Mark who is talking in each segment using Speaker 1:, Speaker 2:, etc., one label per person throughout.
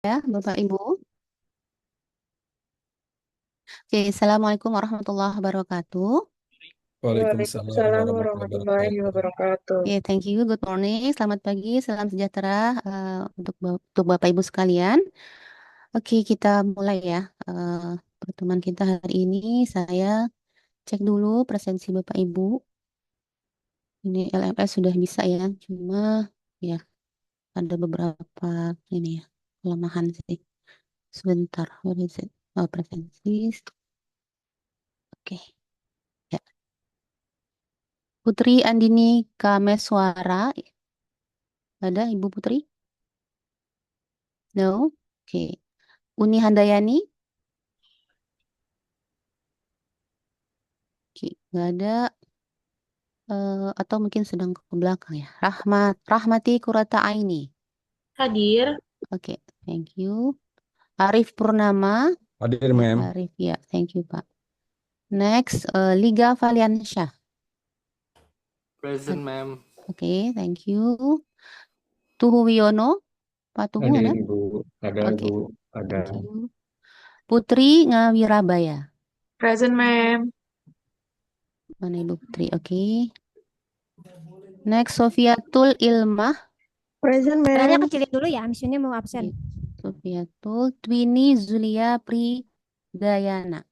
Speaker 1: Ya, Bapak Ibu. Oke, Assalamualaikum warahmatullahi wabarakatuh.
Speaker 2: Waalaikumsalam
Speaker 3: Waalaikumsalam
Speaker 2: warahmatullahi
Speaker 3: warahmatullahi
Speaker 2: wabarakatuh.
Speaker 3: wabarakatuh.
Speaker 1: Oke, thank you. Good morning. Selamat pagi, salam sejahtera untuk Bapak Ibu sekalian. Oke, kita mulai ya. Pertemuan kita hari ini saya cek dulu presensi Bapak Ibu. Ini LMS sudah bisa ya, cuma ya ada beberapa ini ya kelemahan sih. Sebentar, where is it? Oh, presensi. Oke, ya. Putri Andini Kameswara, ada Ibu Putri? No? Oke. Uni Handayani? Oke, nggak ada. Atau mungkin sedang ke belakang ya. Rahmati Kurata Aini.
Speaker 3: Hadir.
Speaker 1: Oke, thank you. Arif Purnama.
Speaker 2: Hadir,
Speaker 1: Oke,
Speaker 2: ma'am.
Speaker 1: Arif, ya, thank you, Pak. Next, Liga Valiansyah.
Speaker 4: Present, ma'am.
Speaker 1: Oke, thank you. Tuhu Wiono. Pak Tuhu ada?
Speaker 2: Hadir, Bu. Ada,
Speaker 1: Oke,
Speaker 2: Bu. Ada.
Speaker 1: thank you. Putri Ngawirabaya.
Speaker 3: Present, ma'am.
Speaker 1: Mana Ibu Putri? Oke. Next, Sofiatul Ilmah.
Speaker 3: Present,
Speaker 5: Suaranya
Speaker 3: ma'am.
Speaker 5: kecilin dulu ya, Miss Yuni mau absen.
Speaker 1: Oke. Sofiatul Twini Zulia Pridayana.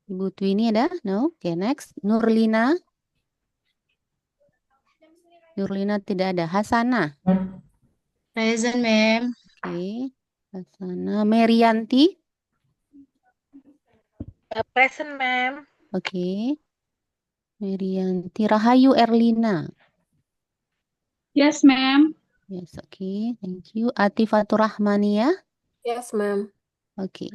Speaker 1: Ibu Twini ada? No. Oke, next. Nurlina. Nurlina tidak ada. Hasana.
Speaker 6: Present, ma'am.
Speaker 1: Oke. Hasana. Merianti.
Speaker 3: Present, ma'am.
Speaker 1: Oke. Merianti. Rahayu Erlina.
Speaker 6: Yes, ma'am.
Speaker 1: Yes, oke. Thank you. Atifatur Rahmania.
Speaker 6: Yes, ma'am.
Speaker 1: Oke.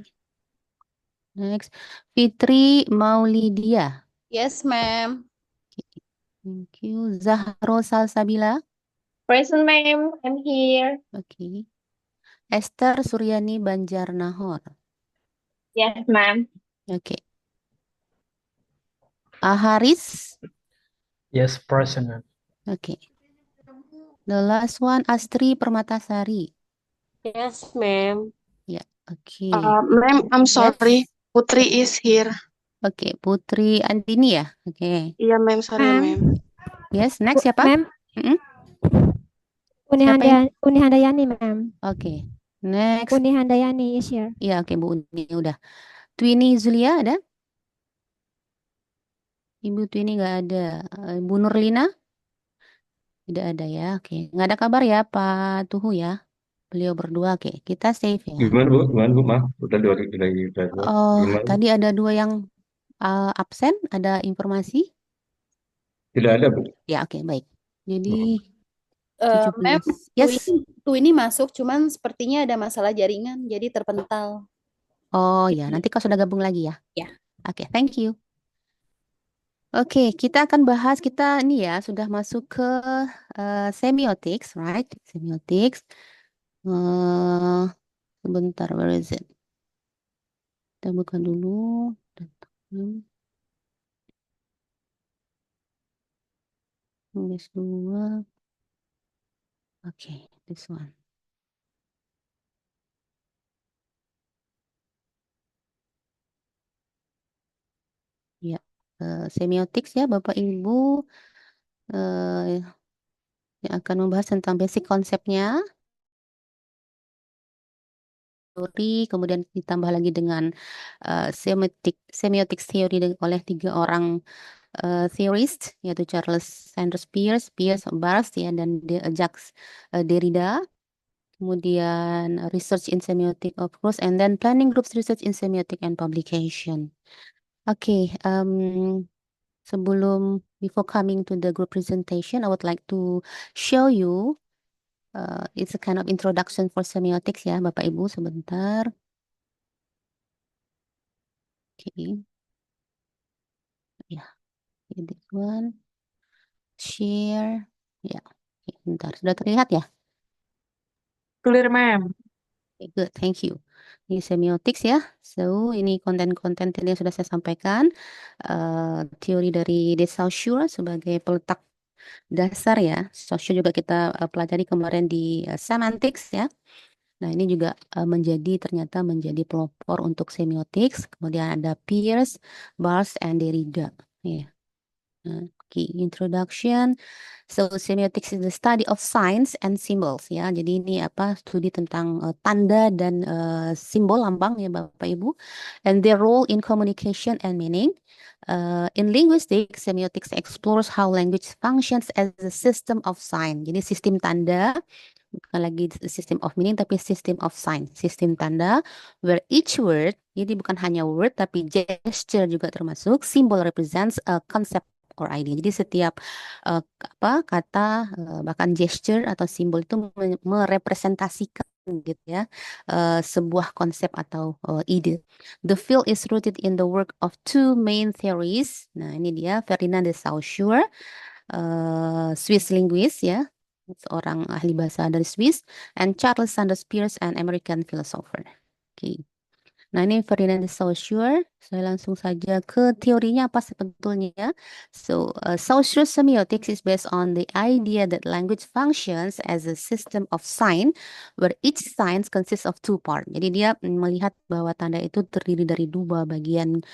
Speaker 1: Next. Fitri Maulidia.
Speaker 6: Yes, ma'am.
Speaker 1: Thank you. Zahro Salsabila.
Speaker 3: Present, ma'am. I'm here.
Speaker 1: Oke. Esther Suryani Banjarnahor.
Speaker 3: Yes, ma'am.
Speaker 1: Oke. Haris.
Speaker 4: Yes, present, ma'am.
Speaker 1: Oke. The last one, Astri Permatasari.
Speaker 6: Yes, ma'am.
Speaker 1: Ya, oke.
Speaker 6: Ma'am, I'm
Speaker 1: Yes.
Speaker 6: sorry. Putri is here.
Speaker 1: Oke, Putri Andini ya. Oke.
Speaker 6: Iya, ma'am. Sorry,
Speaker 5: Ma'am.
Speaker 6: ma'am.
Speaker 1: Yes, next siapa?
Speaker 5: Ma'am,
Speaker 1: Mm-mm.
Speaker 5: Uni
Speaker 1: Siapa ini?
Speaker 5: Uni Handayani, ma'am.
Speaker 1: Oke. Next.
Speaker 5: Uni Handayani is here.
Speaker 1: Ya, oke Bu Uni udah. Twini Zulia ada? Ibu Twini nggak ada. Ibu Nurlina? Tidak ada ya. Oke. Nggak ada kabar ya Pak Tuhu ya. Beliau berdua. Oke. Kita save ya.
Speaker 2: Gimana, Bu? Gimana, Bu? Maaf, udah dua.
Speaker 1: Oh,
Speaker 2: Gimana?
Speaker 1: tadi ada dua yang absen. Ada informasi?
Speaker 2: Tidak ada, Bu.
Speaker 1: Ya, oke, baik. Jadi
Speaker 7: Ma'am,
Speaker 1: 17. Yes.
Speaker 7: ini masuk, cuman sepertinya ada masalah jaringan, jadi terpental.
Speaker 1: Oh ya, nanti kau sudah gabung lagi ya?
Speaker 7: Ya.
Speaker 1: Oke, thank you. Oke, kita akan bahas, kita ini ya, sudah masuk ke semiotics, right? Semiotics. Sebentar, where is it? Kita buka dulu. Tulis dua. Oke, this one. Ya, semiotics ya, Bapak Ibu. Yang akan membahas tentang basic konsepnya. Teori, kemudian ditambah lagi dengan semiotics theory oleh tiga orang theorist, yaitu Charles Sanders Peirce, Barth ya, dan Jacques Derrida. Kemudian research in semiotic of course, and then planning groups research in semiotic and publication. Oke, sebelum before coming to the group presentation, I would like to show you it's a kind of introduction for semiotics ya, Bapak Ibu, sebentar. Oke. Ya, this one. Share. Ya, oke, bentar. Sudah terlihat ya?
Speaker 3: Clear, ma'am.
Speaker 1: Okay, good, thank you. Ini semiotics ya. So, ini konten-konten tadi yang sudah saya sampaikan. Teori dari de Saussure sebagai peletak dasar ya. Saussure juga kita pelajari kemarin di semantics ya. Nah, ini juga ternyata menjadi pelopor untuk semiotics. Kemudian ada Peirce, Bars, and Derrida. Ya. Introduction. So, semiotics is the study of signs and symbols. Ya, jadi ini studi tentang tanda dan simbol lambang ya Bapak Ibu, and their role in communication and meaning. In linguistics, semiotics explores how language functions as a system of sign. Jadi sistem tanda, bukan lagi system of meaning tapi system of sign, sistem tanda, where each word, jadi bukan hanya word tapi gesture juga termasuk, symbol represents a concept or idea. Jadi setiap kata, bahkan gesture atau simbol itu merepresentasikan gitu ya sebuah konsep atau ide. The field is rooted in the work of two main theories. Nah, ini dia Ferdinand de Saussure, Swiss linguist ya, seorang ahli bahasa dari Swiss, and Charles Sanders Peirce, an American philosopher. Oke. Nah, ini Ferdinand de Saussure. Saya langsung saja ke teorinya apa sebetulnya. So, Saussure's semiotics is based on the idea that language functions as a system of sign, where each sign consists of two parts. Jadi dia melihat bahwa tanda itu terdiri dari dua bagian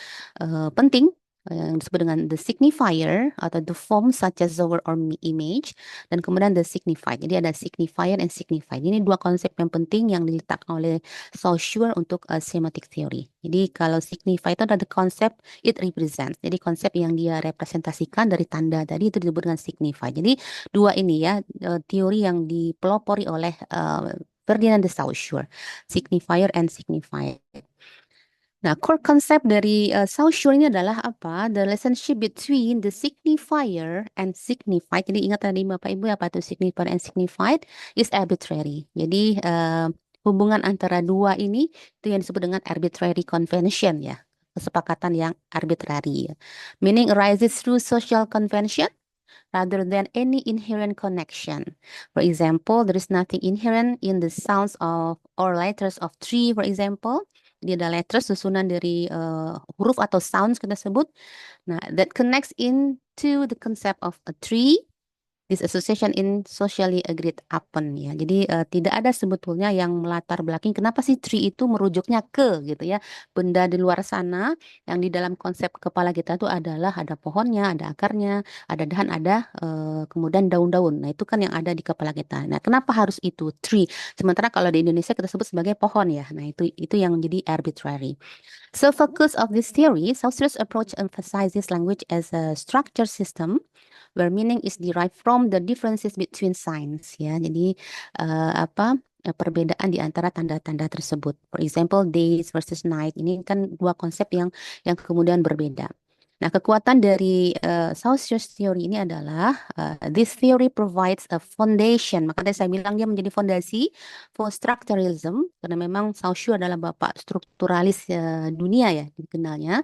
Speaker 1: penting, yang disebut dengan the signifier atau the form such as the word or image, dan kemudian the signified. Jadi ada signifier and signified. Ini dua konsep yang penting yang diletakkan oleh Saussure untuk semantic theory. Jadi kalau signify itu adalah the concept it represents. Jadi konsep yang dia representasikan dari tanda tadi itu disebut dengan signify. Jadi dua ini ya teori yang dipelopori oleh Ferdinand de Saussure, signifier and signified. Nah, core konsep dari Saussure ini adalah apa? The relationship between the signifier and signified. Jadi ingat tadi Bapak Ibu apa itu signifier and signified is arbitrary. Jadi hubungan antara dua ini itu yang disebut dengan arbitrary convention ya. Kesepakatan yang arbitrary. Meaning arises through social convention rather than any inherent connection. For example, there is nothing inherent in the sounds of or letters of tree, for example. Dia ada letters, susunan dari huruf atau sounds kita sebut. Nah, that connects into the concept of a tree. This association in socially agreed upon ya. Jadi tidak ada sebetulnya yang melatar belakangi kenapa sih tree itu merujuknya ke gitu ya. Benda di luar sana yang di dalam konsep kepala kita itu adalah ada pohonnya, ada akarnya, ada dahan, ada kemudian daun-daun. Nah, itu kan yang ada di kepala kita. Nah, kenapa harus itu tree? Sementara kalau di Indonesia kita sebut sebagai pohon ya. Nah, itu yang menjadi arbitrary. So focus of this theory, Saussure's approach emphasizes language as a structured system where meaning is derived from the differences between signs ya. Jadi perbedaan di antara tanda-tanda tersebut. For example, days versus night. Ini kan dua konsep yang kemudian berbeda. Nah, kekuatan dari Saussure's theory ini adalah this theory provides a foundation. Maka tadi saya bilang dia menjadi fondasi for structuralism karena memang Saussure adalah bapak strukturalis dunia ya dikenalnya,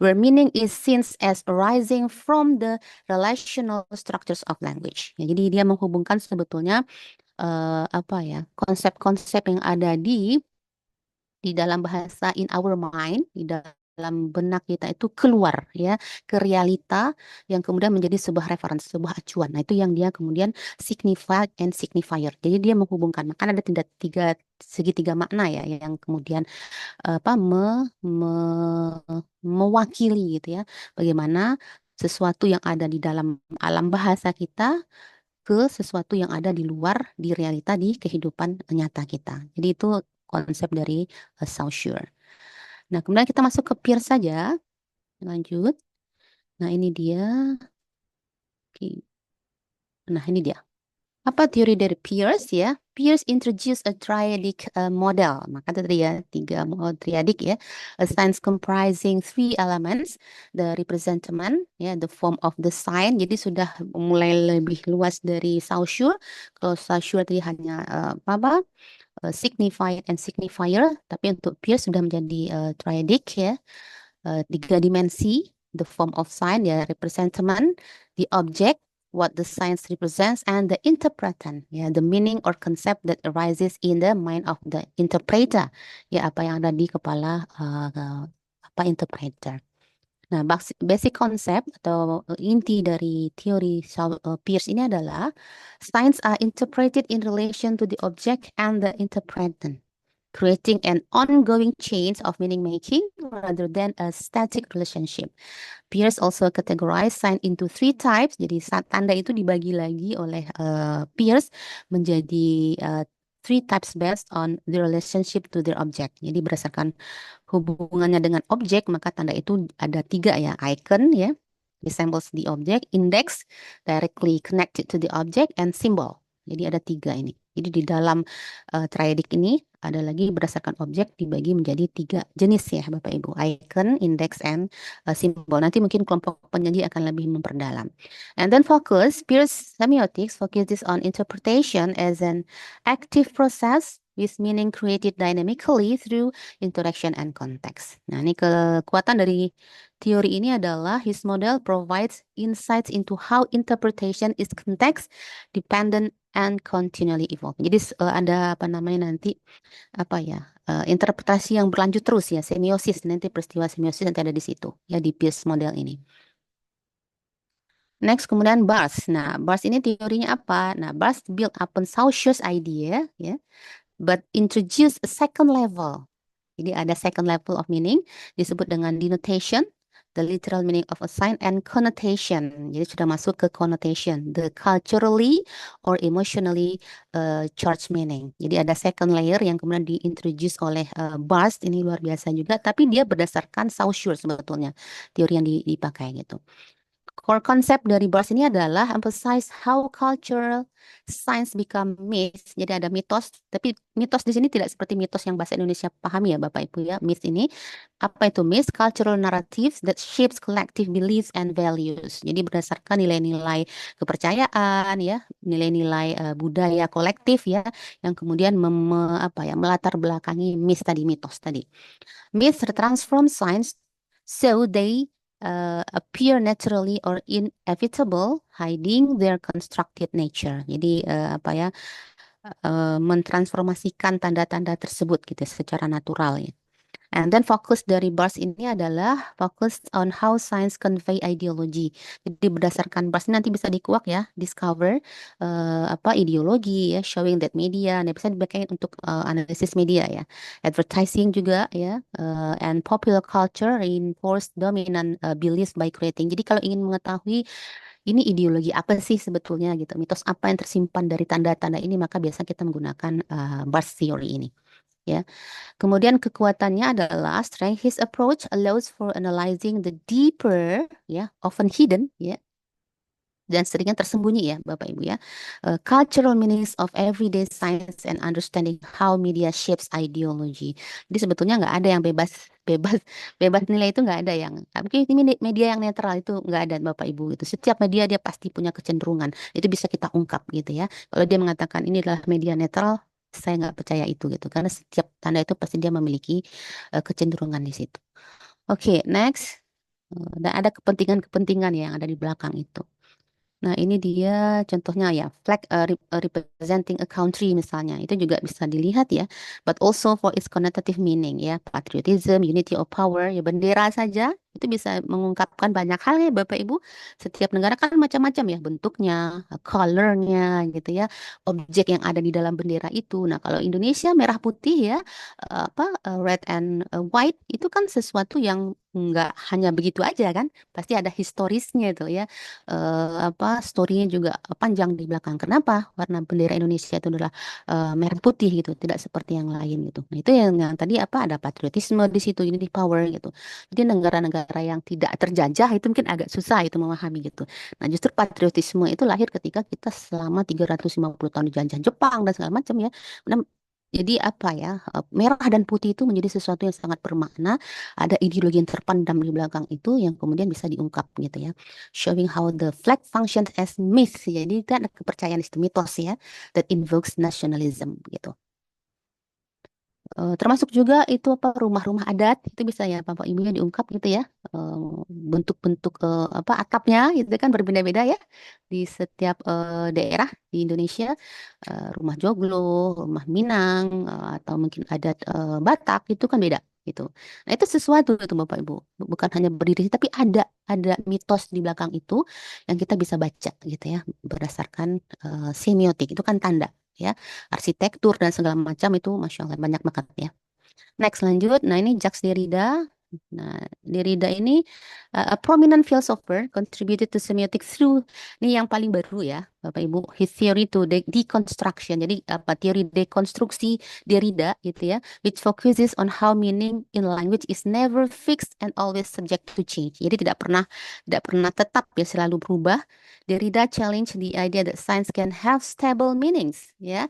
Speaker 1: where meaning is seen as arising from the relational structures of language. Ya, jadi dia menghubungkan sebetulnya konsep-konsep yang ada di dalam bahasa in our mind, di dalam benak kita itu keluar ya ke realita yang kemudian menjadi sebuah referensi, sebuah acuan. Nah, itu yang dia kemudian signified and signifier. Jadi dia menghubungkan. Maka ada segitiga makna ya yang kemudian mewakili gitu ya. Bagaimana sesuatu yang ada di dalam alam bahasa kita ke sesuatu yang ada di luar di realita di kehidupan nyata kita. Jadi itu konsep dari Saussure. Nah, kemudian kita masuk ke Peirce saja. Lanjut. Nah, ini dia. Oke. Nah, ini dia. Apa teori dari Peirce ya? Peirce introduced a triadic model. Maka tadi ya, triadic ya. A science comprising three elements. The representment, ya, the form of the sign. Jadi sudah mulai lebih luas dari Saussure. Kalau Saussure tadi hanya signified and signifier, tapi untuk Peirce sudah menjadi triadic ya, tiga dimensi, the form of sign ya, representment, the object, what the sign represents, and the interpretant ya, the meaning or concept that arises in the mind of the interpreter ya, apa yang ada di kepala interpreter. Nah, basic concept atau inti dari teori Peirce ini adalah signs are interpreted in relation to the object and the interpretant. creating an ongoing change of meaning making rather than a static relationship. Peirce also categorized sign into 3 types. Jadi tanda itu dibagi lagi oleh Peirce menjadi 3 types based on the relationship to their object. Jadi berdasarkan hubungannya dengan objek, maka tanda itu ada 3 ya. Icon ya, resembles the object, index, directly connected to the object, and symbol. Jadi ada 3 ini. Jadi di dalam triadic ini ada lagi berdasarkan objek dibagi menjadi 3 jenis ya Bapak Ibu. Icon, index, and symbol. Nanti mungkin kelompok penyaji akan lebih memperdalam. And then Peirce semiotics focuses on interpretation as an active process with meaning created dynamically through interaction and context. Nah, ini kekuatan dari teori ini adalah his model provides insights into how interpretation is context dependent and continually evolve. Jadi ada apa namanya nanti apa ya interpretasi yang berlanjut terus ya, semiosis, nanti peristiwa semiosis nanti ada di situ ya di Peirce model ini. Next, kemudian Bars. Nah, Bars ini teorinya apa? Nah, Bars build upon Saussures idea ya, but introduce a second level. Jadi ada second level of meaning disebut dengan denotation, the literal meaning of a sign, and connotation. Jadi sudah masuk ke connotation, the culturally or emotionally charged meaning. Jadi ada second layer yang kemudian diintroduce oleh Bars, ini luar biasa juga, tapi dia berdasarkan Saussure sebetulnya teori yang dipakai gitu. Core concept dari Bars ini adalah emphasize how cultural science become myth. Jadi ada mitos, tapi mitos di sini tidak seperti mitos yang bahasa Indonesia pahami ya Bapak Ibu ya. Myth ini apa itu myth? Cultural narratives that shapes collective beliefs and values. Jadi berdasarkan nilai-nilai kepercayaan ya, nilai-nilai budaya kolektif ya, yang kemudian melatar belakangi myth tadi, mitos tadi. Myths transform science so they appear naturally or inevitable, hiding their constructed nature. Jadi mentransformasikan tanda-tanda tersebut gitu secara natural ya. And then fokus dari Bars ini adalah fokus on how science convey ideology. Jadi berdasarkan Bars ini nanti bisa dikuak ya, discover ideologi ya, showing that media, nah bisa dipakai untuk analisis media ya. Advertising juga ya, and popular culture reinforce dominant beliefs by creating. Jadi kalau ingin mengetahui ini ideologi apa sih sebetulnya gitu, mitos apa yang tersimpan dari tanda-tanda ini, maka biasa kita menggunakan Bars theory ini. Ya, kemudian kekuatannya adalah strength. His approach allows for analyzing the deeper, ya, often hidden, ya, dan seringnya tersembunyi ya, Bapak Ibu ya, cultural meanings of everyday science and understanding how media shapes ideology. Jadi sebetulnya nggak ada yang bebas nilai itu nggak ada yang. Tapi ini media yang netral itu nggak ada Bapak Ibu itu. Setiap media dia pasti punya kecenderungan. Itu bisa kita ungkap gitu ya. Kalau dia mengatakan ini adalah media netral, saya nggak percaya itu gitu karena setiap tanda itu pasti dia memiliki kecenderungan di situ. Oke, next. Dan ada kepentingan-kepentingan yang ada di belakang itu. Nah, ini dia contohnya ya, flag representing a country misalnya. Itu juga bisa dilihat ya. But also for its connotative meaning ya, patriotism, unity of power, ya bendera saja itu bisa mengungkapkan banyak hal ya Bapak Ibu. Setiap negara kan macam-macam ya bentuknya, colornya gitu ya, objek yang ada di dalam bendera itu. Nah, kalau Indonesia merah putih ya, red and white itu kan sesuatu yang nggak hanya begitu aja kan, pasti ada historisnya itu ya, story-nya juga panjang di belakang. Kenapa warna bendera Indonesia itu adalah merah putih gitu, tidak seperti yang lain gitu. Nah, itu yang tadi ada patriotisme di situ, unity power gitu. Jadi negara-negara yang tidak terjajah itu mungkin agak susah itu memahami gitu. Nah, justru patriotisme itu lahir ketika kita selama 350 tahun dijajah Jepang dan segala macam ya. Nah, jadi merah dan putih itu menjadi sesuatu yang sangat bermakna. Ada ideologi yang terpendam di belakang itu yang kemudian bisa diungkap gitu ya. Showing how the flag functions as myth. Jadi itu ada kepercayaan di situ, mitos ya, that invokes nationalism gitu. Termasuk juga itu rumah-rumah adat itu bisa ya Bapak Ibunya diungkap gitu ya, bentuk-bentuk atapnya itu kan berbeda-beda ya di setiap daerah di Indonesia, rumah Joglo, rumah Minang, atau mungkin adat Batak itu kan beda gitu. Nah, itu sesuatu itu Bapak Ibu, bukan hanya berdiri tapi ada mitos di belakang itu yang kita bisa baca gitu ya berdasarkan semiotik itu kan tanda ya. Arsitektur dan segala macam itu Masya Allah banyak banget ya. Next lanjut. Nah ini Jacques Derrida. Nah Derrida ini a prominent philosopher contributed to semiotics through ini yang paling baru ya Bapak Ibu. His theory to deconstruction. Jadi apa teori dekonstruksi Derrida gitu ya, which focuses on how meaning in language is never fixed and always subject to change. Jadi tidak pernah tetap ya, selalu berubah. Derrida challenge the idea that science can have stable meanings ya,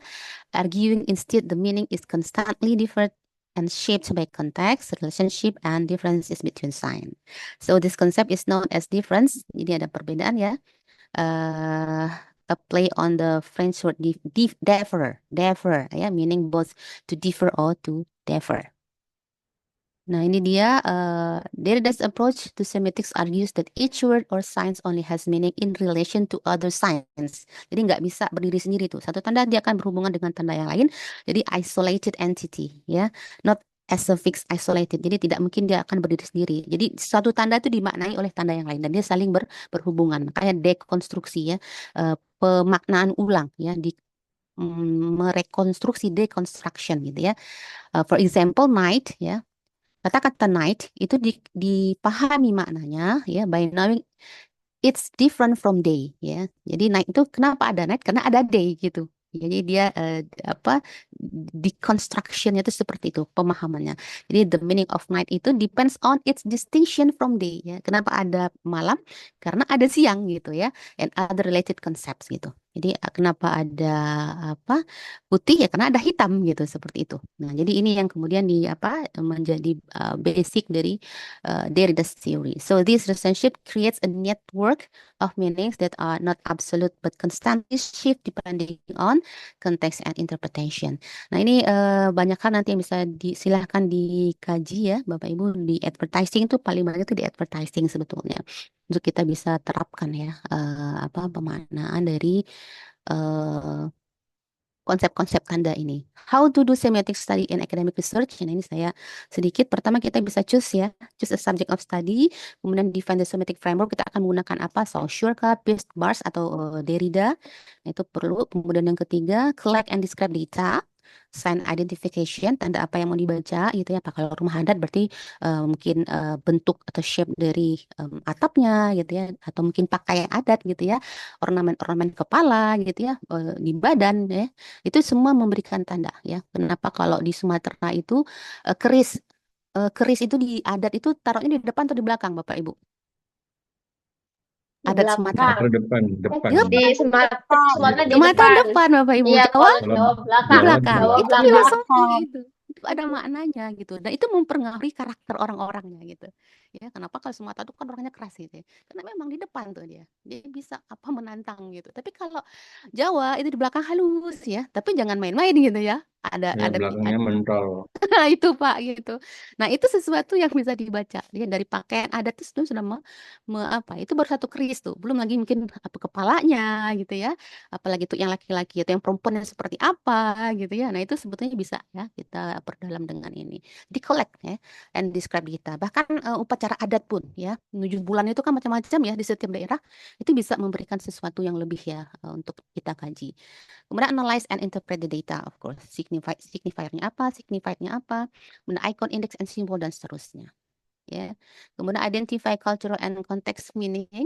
Speaker 1: arguing instead the meaning is constantly different and shaped by context, relationship, and differences between sign. So this concept is known as difference. Jadi ada perbedaan ya. A play on the French word differ, ya, meaning both to differ or to differ. Nah, ini dia Derrida's approach to semiotics argues that each word or signs only has meaning in relation to other signs. Jadi nggak bisa berdiri sendiri tuh. Satu tanda dia akan berhubungan dengan tanda yang lain. Jadi isolated entity, ya, not as a fixed isolated. Jadi tidak mungkin dia akan berdiri sendiri. Jadi suatu tanda itu dimaknai oleh tanda yang lain dan dia saling berhubungan. Kayak dekonstruksi ya, pemaknaan ulang ya, merekonstruksi, deconstruction gitu ya. For example, night ya. Kata-kata night itu dipahami maknanya ya by knowing it's different from day ya. Jadi night itu kenapa ada night? Karena ada day gitu. Jadi dia deconstruction itu seperti itu pemahamannya. Jadi the meaning of night itu depends on its distinction from day ya. Kenapa ada malam? Karena ada siang gitu ya. And other related concepts gitu. Jadi kenapa ada putih ya karena ada hitam gitu seperti itu. Nah, jadi ini yang kemudian menjadi basic dari Derrida's theory. So this relationship creates a network of meanings that are not absolute but constantly shift depending on context and interpretation. Nah, ini banyak hal nanti yang bisa silahkan dikaji ya Bapak Ibu. Di advertising itu paling banyak itu di advertising sebetulnya. Untuk kita bisa terapkan ya pemaknaan dari konsep-konsep tanda ini. How to do semiotic study in academic research. Nah, ini saya sedikit. Pertama kita bisa choose a subject of study. Kemudian define the semiotic framework. Kita akan menggunakan apa? Saussure, Peirce, Bars, atau Derrida. Nah, itu perlu. Kemudian yang ketiga, collect and describe data. Sign identification, tanda apa yang mau dibaca gitu ya. Kalau rumah adat berarti mungkin bentuk atau shape dari atapnya gitu ya, atau mungkin pakaian adat gitu ya, ornamen-ornamen kepala gitu ya, di badan ya. Itu semua memberikan tanda ya. Kenapa kalau di Sumatera itu keris itu di adat itu taruhnya di depan atau di belakang Bapak Ibu?
Speaker 3: Di
Speaker 1: Adat Sumatera.
Speaker 3: belakang.
Speaker 2: Depan.
Speaker 3: Di Sumatera di
Speaker 1: Sumatera
Speaker 3: depan.
Speaker 1: depan Bapak Ibu.
Speaker 3: Iya,
Speaker 1: Jawa
Speaker 3: kalau Jawa
Speaker 1: di
Speaker 3: belakang.
Speaker 1: belakang.
Speaker 3: Jawa
Speaker 1: Itu
Speaker 3: belakang.
Speaker 1: filosofi itu ada maknanya gitu. Dan itu mempengaruhi karakter orang-orangnya gitu. Ya, kenapa kalau Sumatera itu kan orangnya keras gitu ya. Karena memang di depan tuh dia. Dia bisa menantang gitu. Tapi kalau Jawa itu di belakang halus ya. Tapi jangan main-main gitu ya.
Speaker 2: Ya, belakangnya mentol.
Speaker 1: Nah, itu Pak gitu. Nah, itu sesuatu yang bisa dibaca. Dia dari pakaian adat itu sudah itu baru satu keris tuh. Belum lagi mungkin kepalanya gitu ya. Apalagi tuh yang laki-laki atau yang perempuan yang seperti apa gitu ya. Nah, itu sebetulnya bisa ya kita perdalam dengan ini. Di collect ya and describe kita. Bahkan upacara adat pun ya. 7 bulan itu kan macam-macam ya di setiap daerah. Itu bisa memberikan sesuatu yang lebih ya untuk kita kaji. Kemudian analyze and interpret the data, of course. Signifiernya apa, signifiednya apa, kemudian icon, index, and symbol, dan seterusnya. Ya. Kemudian identify cultural and context meaning.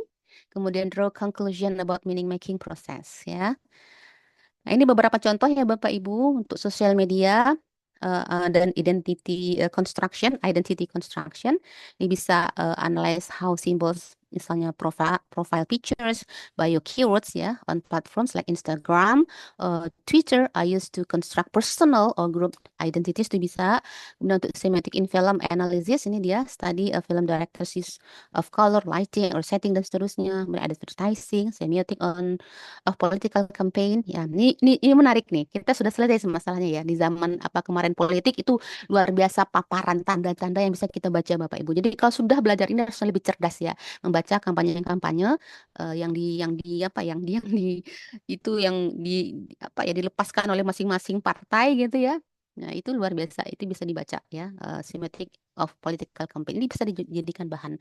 Speaker 1: Kemudian draw conclusion about meaning making process. Ya. Nah, ini beberapa contoh ya Bapak Ibu untuk sosial media dan identity construction. Ini bisa analyze how symbols misalnya profile pictures, bio keywords ya on platforms like Instagram, Twitter are used to construct personal or group identities itu bisa. Kemudian untuk semiotic in film analysis ini dia study a film director's use of color, lighting, or setting dan seterusnya. Kemudian advertising, semiotic of political campaign ya. Ini menarik nih. Kita sudah selesai masalahnya ya di zaman kemarin politik itu luar biasa paparan tanda-tanda yang bisa kita baca Bapak Ibu. Jadi kalau sudah belajar ini harus lebih cerdas ya. Membaca kampanye-kampanye yang dilepaskan oleh masing-masing partai gitu ya. Nah, itu luar biasa. Itu bisa dibaca ya. Semantic of political campaign ini bisa dijadikan bahan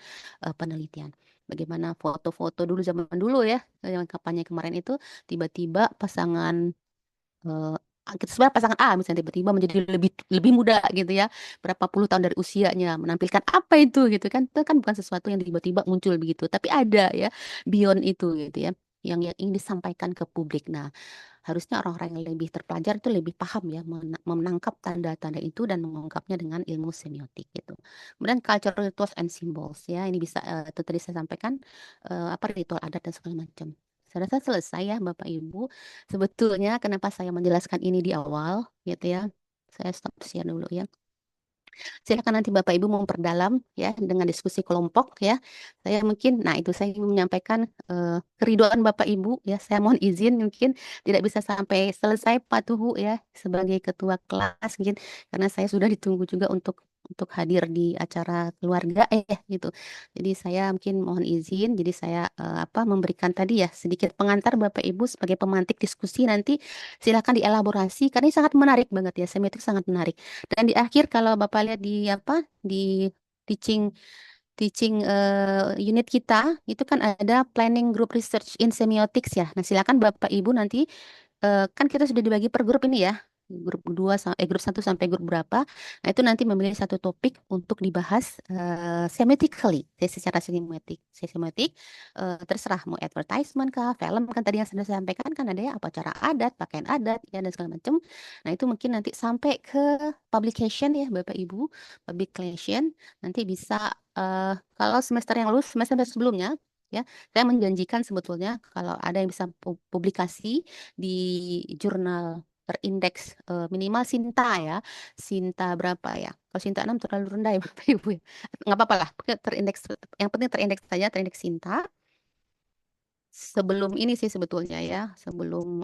Speaker 1: penelitian. Bagaimana foto-foto dulu zaman dulu ya, yang kampanye kemarin itu tiba-tiba pasangan kita sebenarnya pasangan A misalnya tiba-tiba menjadi lebih lebih muda gitu ya, berapa puluh tahun dari usianya, menampilkan apa itu gitu kan, itu kan bukan sesuatu yang tiba-tiba muncul begitu, tapi ada ya beyond itu gitu ya, yang ingin disampaikan ke publik. Nah, harusnya orang-orang yang lebih terpelajar itu lebih paham ya menangkap tanda-tanda itu dan mengungkapnya dengan ilmu semiotik gitu. Kemudian cultural rituals and symbols ya, ini bisa itu tadi saya sampaikan apa ritual adat dan segala macam. Saya rasa selesai ya Bapak Ibu. Sebetulnya kenapa saya menjelaskan ini di awal gitu ya. Saya stop share dulu ya. Silakan nanti Bapak Ibu memperdalam ya dengan diskusi kelompok ya. Saya mungkin, nah itu saya ingin menyampaikan keriduan Bapak Ibu ya. Saya mohon izin mungkin tidak bisa sampai selesai Pak Tuhu ya sebagai ketua kelas mungkin karena saya sudah ditunggu juga untuk hadir di acara keluarga gitu. Jadi saya mungkin mohon izin. Jadi saya memberikan tadi ya sedikit pengantar Bapak Ibu sebagai pemantik diskusi nanti silakan dielaborasi karena ini sangat menarik banget ya. Semiotik sangat menarik. Dan di akhir kalau Bapak lihat di di teaching teaching unit kita itu kan ada planning group research in semiotics ya. Nah, silakan Bapak Ibu nanti kan kita sudah dibagi per grup ini ya. Grup 2 grup 1 sampai grup berapa. Nah, itu nanti memilih satu topik untuk dibahas semiotically, secara semiotik terserah mau advertisement kah, film kan tadi yang sudah saya sampaikan kan ada ya apa cara adat, pakaian adat ya dan segala macam. Nah, itu mungkin nanti sampai ke publication ya Bapak Ibu, publication nanti bisa kalau semester yang lulus semester sebelumnya ya saya menjanjikan sebetulnya kalau ada yang bisa publikasi di jurnal terindeks minimal Sinta ya. Sinta berapa ya? Kalau Sinta 6 terlalu rendah ya Bapak Ibu ya. Nggak apa-apa lah. Pokoknya terindeks, yang penting terindeks saja, terindeks Sinta. Sebelum ini sih sebetulnya ya, sebelum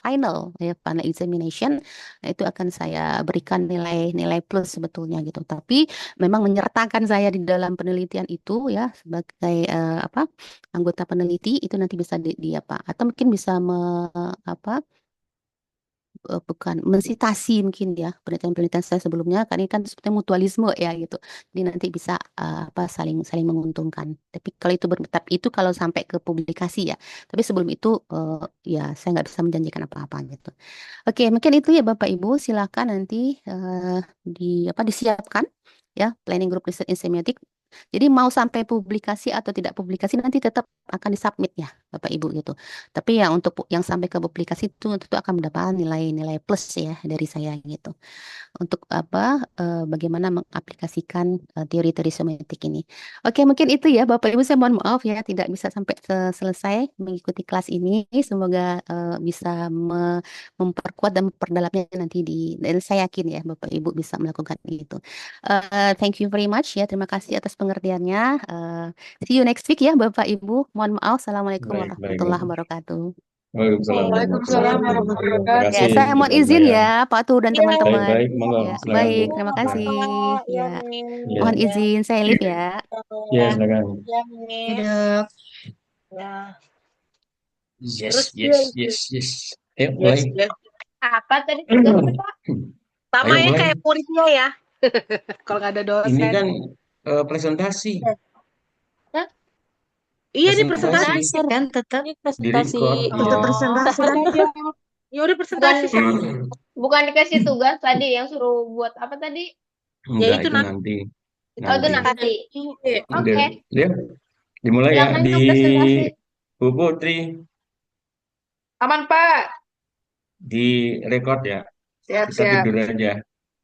Speaker 1: final ya final examination, nah itu akan saya berikan nilai-nilai plus sebetulnya gitu. Tapi memang menyertakan saya di dalam penelitian itu ya sebagai anggota peneliti itu nanti bisa di apa atau mungkin bisa apa bukan mensitasi mungkin ya penelitian-penelitian saya sebelumnya kan ini kan seperti mutualisme ya gitu jadi nanti bisa saling saling menguntungkan tapi kalau itu tapi itu kalau sampai ke publikasi ya tapi sebelum itu ya saya nggak bisa menjanjikan apa-apa gitu. Oke, mungkin itu ya Bapak Ibu silakan nanti disiapkan ya planning group research in semiotic. Jadi mau sampai publikasi atau tidak publikasi nanti tetap akan disubmit ya Bapak Ibu gitu. Tapi ya untuk yang sampai ke publikasi itu tentu akan mendapatkan nilai-nilai plus ya dari saya gitu untuk bagaimana mengaplikasikan teori-teori semiotik ini. Oke, mungkin itu ya Bapak Ibu saya mohon maaf ya tidak bisa sampai selesai mengikuti kelas ini. Semoga bisa memperkuat dan memperdalamnya nanti dan saya yakin ya Bapak Ibu bisa melakukan itu. Thank you very much ya. Terima kasih atas pengertiannya. See you next week ya Bapak Ibu. Mohon maaf. Assalamualaikum
Speaker 2: Baik, baik,
Speaker 1: warahmatullahi
Speaker 2: baik.
Speaker 1: wabarakatuh.
Speaker 2: Waalaikumsalam
Speaker 6: Waalaikumsalam
Speaker 2: warahmatullahi wabarakatuh. Terima
Speaker 6: warahmatullahi
Speaker 1: Ya,
Speaker 2: kasih
Speaker 1: saya mohon
Speaker 2: Ibu
Speaker 1: izin
Speaker 2: Maya.
Speaker 1: ya, Pak Tuh dan
Speaker 6: Iya,
Speaker 1: teman-teman.
Speaker 2: Baik-baik, monggo,
Speaker 1: Ya,
Speaker 2: silakan Bu.
Speaker 1: baik, terima
Speaker 6: Bapak.
Speaker 1: kasih.
Speaker 6: Iya,
Speaker 1: Ya,
Speaker 6: Min.
Speaker 2: Ya,
Speaker 1: mohon izin, saya live ya.
Speaker 2: ya silakan.
Speaker 6: Iya, Min.
Speaker 3: Hidup.
Speaker 6: Ya.
Speaker 2: Yes,
Speaker 6: Terus
Speaker 2: yes, yes, yes. Ayo mulai.
Speaker 6: yes.
Speaker 3: Apa tadi tugasnya, Pak?
Speaker 6: Sama
Speaker 2: Ayo
Speaker 6: ya
Speaker 2: mulai.
Speaker 6: kayak muridnya ya. Kalau nggak ada
Speaker 2: Ini
Speaker 6: dosen.
Speaker 2: kan presentasi.
Speaker 3: Hah?
Speaker 6: Iya, ini
Speaker 2: Presentasi.
Speaker 6: presentasi
Speaker 3: kan tetap
Speaker 6: Ini
Speaker 2: Di
Speaker 6: presentasi.
Speaker 2: record.
Speaker 6: Tetap presentasi kan. Ya udah presentasi kan.
Speaker 3: bukan dikasih tugas tadi yang suruh buat apa tadi?
Speaker 2: Enggak,
Speaker 6: itu
Speaker 2: itu nanti.
Speaker 3: Oh, itu
Speaker 2: Nanti.
Speaker 3: nanti.
Speaker 6: Iya.
Speaker 3: Oke.
Speaker 2: Ya, dimulai ya
Speaker 3: Silakan
Speaker 2: di
Speaker 3: dong presentasi.
Speaker 2: Bu Putri
Speaker 6: Aman, Pak.
Speaker 2: di record ya. Kita
Speaker 6: Siap-siap.
Speaker 2: tidur aja.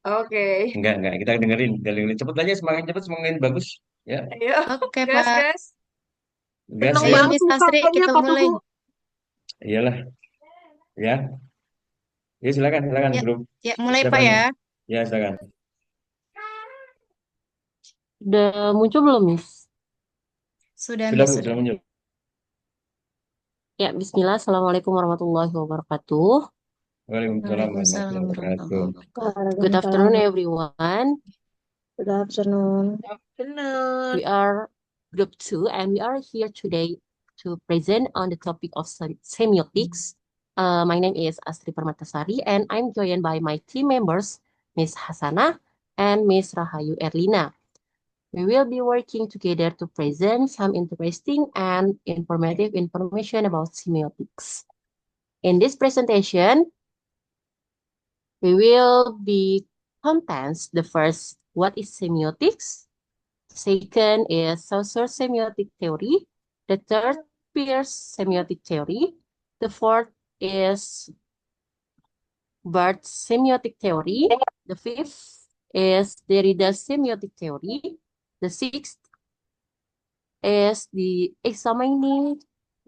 Speaker 6: Oke.
Speaker 2: Enggak, kita dengerin. Cepet aja, semakin cepet semakin bagus. Ya,
Speaker 6: Ayo.
Speaker 3: Oke,
Speaker 6: Gas,
Speaker 3: Pak.
Speaker 6: gas.
Speaker 2: gas
Speaker 6: Seneng
Speaker 2: ya.
Speaker 6: banget
Speaker 3: Miss
Speaker 6: tuh
Speaker 3: Asri,
Speaker 6: kakaknya,
Speaker 3: kita
Speaker 6: Pak
Speaker 3: mulai.
Speaker 6: Tuhu.
Speaker 2: Iyalah, ya. Ya silakan
Speaker 3: Ya,
Speaker 2: grup.
Speaker 3: ya mulai
Speaker 2: Siapa
Speaker 3: Pak
Speaker 2: nih?
Speaker 3: ya.
Speaker 2: Ya, silakan.
Speaker 8: Udah muncul belum, Miss?
Speaker 3: Sudah,
Speaker 2: Sudah
Speaker 3: Miss,
Speaker 2: Bu,
Speaker 3: sudah.
Speaker 2: sudah muncul.
Speaker 8: Ya, Bismillah. Assalamualaikum warahmatullahi wabarakatuh.
Speaker 2: Waalaikumsalam
Speaker 3: Waalaikumsalam
Speaker 2: warahmatullahi wabarakatuh.
Speaker 3: warahmatullahi wabarakatuh.
Speaker 8: Good afternoon, everyone.
Speaker 5: Good afternoon.
Speaker 6: Bener.
Speaker 8: We are Group 2, and we are here today to present on the topic of semiotics. My name is Astri Permatasari, and I'm joined by my team members, Miss Hasanah and Miss Rahayu Erlina. We will be working together to present some interesting and informative information about semiotics. In this presentation, we will be contents. The first, what is semiotics? Second is Saussure semiotic theory. The third, Peirce semiotic theory. The fourth is Barth's semiotic theory. The fifth is Derrida's semiotic theory. The sixth is the examining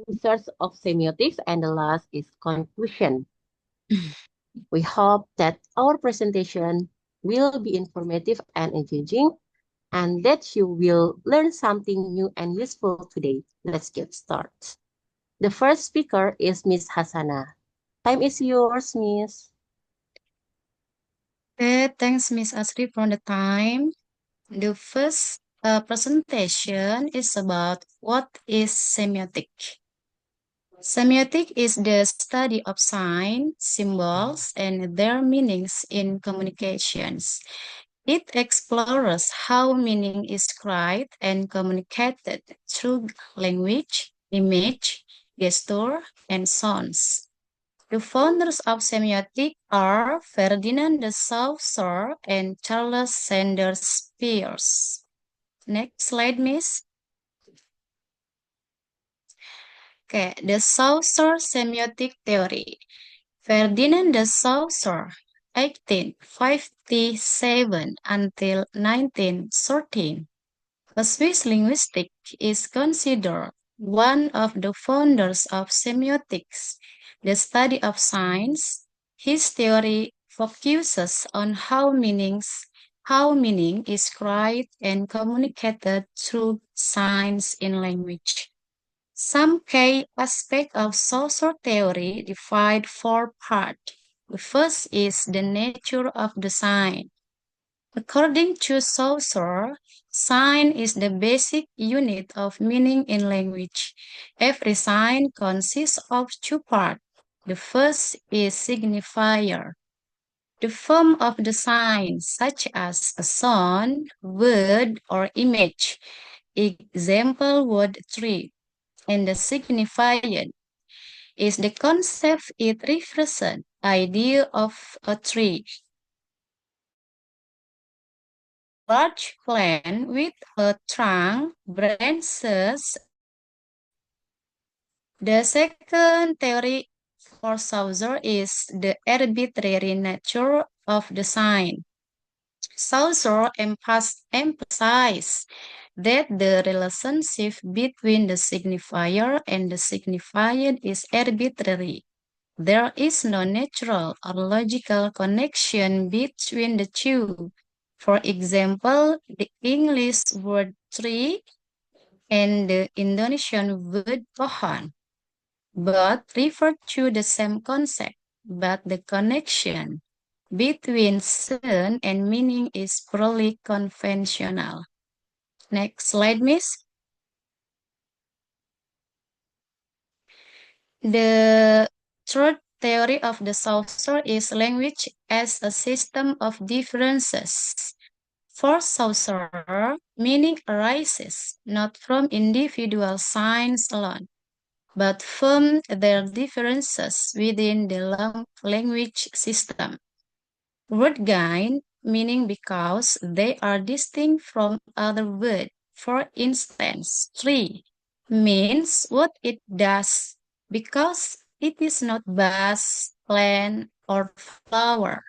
Speaker 8: research of semiotics. And the last is conclusion. We hope that our presentation will be informative and engaging, and that you will learn something new and useful today. Let's get started. The first speaker is Miss Hasana. Time is yours, Miss.
Speaker 5: Okay, thanks, Miss Asri, for the time. The first presentation is about what is semiotic. Semiotic is the study of signs, symbols, and their meanings in communications. It explores how meaning is described and communicated through language, image, gesture, and sounds. The founders of semiotic are Ferdinand de Saussure and Charles Sanders Peirce. Next slide, Miss. Okay, the Saussure semiotic theory. Ferdinand de Saussure, 1857 until 1913. A Swiss linguistic is considered one of the founders of semiotics, the study of signs. His theory focuses on how meaning is described and communicated through signs in language. Some key aspects of Saussure theory divide four parts. The first is the nature of the sign. According to Saussure, sign is the basic unit of meaning in language. Every sign consists of two parts. The first is signifier, the form of the sign, such as a sound, word, or image. Example word tree. And the signifier is the concept it represents, idea of a tree. Large plant with a trunk, branches. The second theory for Saussure is the arbitrary nature of the sign. Saussure emphasized that the relationship between the signifier and the signified is arbitrary. There is no natural or logical connection between the two. For example, the English word tree and the Indonesian word pohon both refer to the same concept, but the connection between sound and meaning is purely conventional. Next slide, Miss. The third theory of the Saussure is language as a system of differences. For Saussure, meaning arises not from individual signs alone, but from their differences within the language system. Word gain, meaning because they are distinct from other words. For instance, tree means what it does because it is not vase, plant, or flower.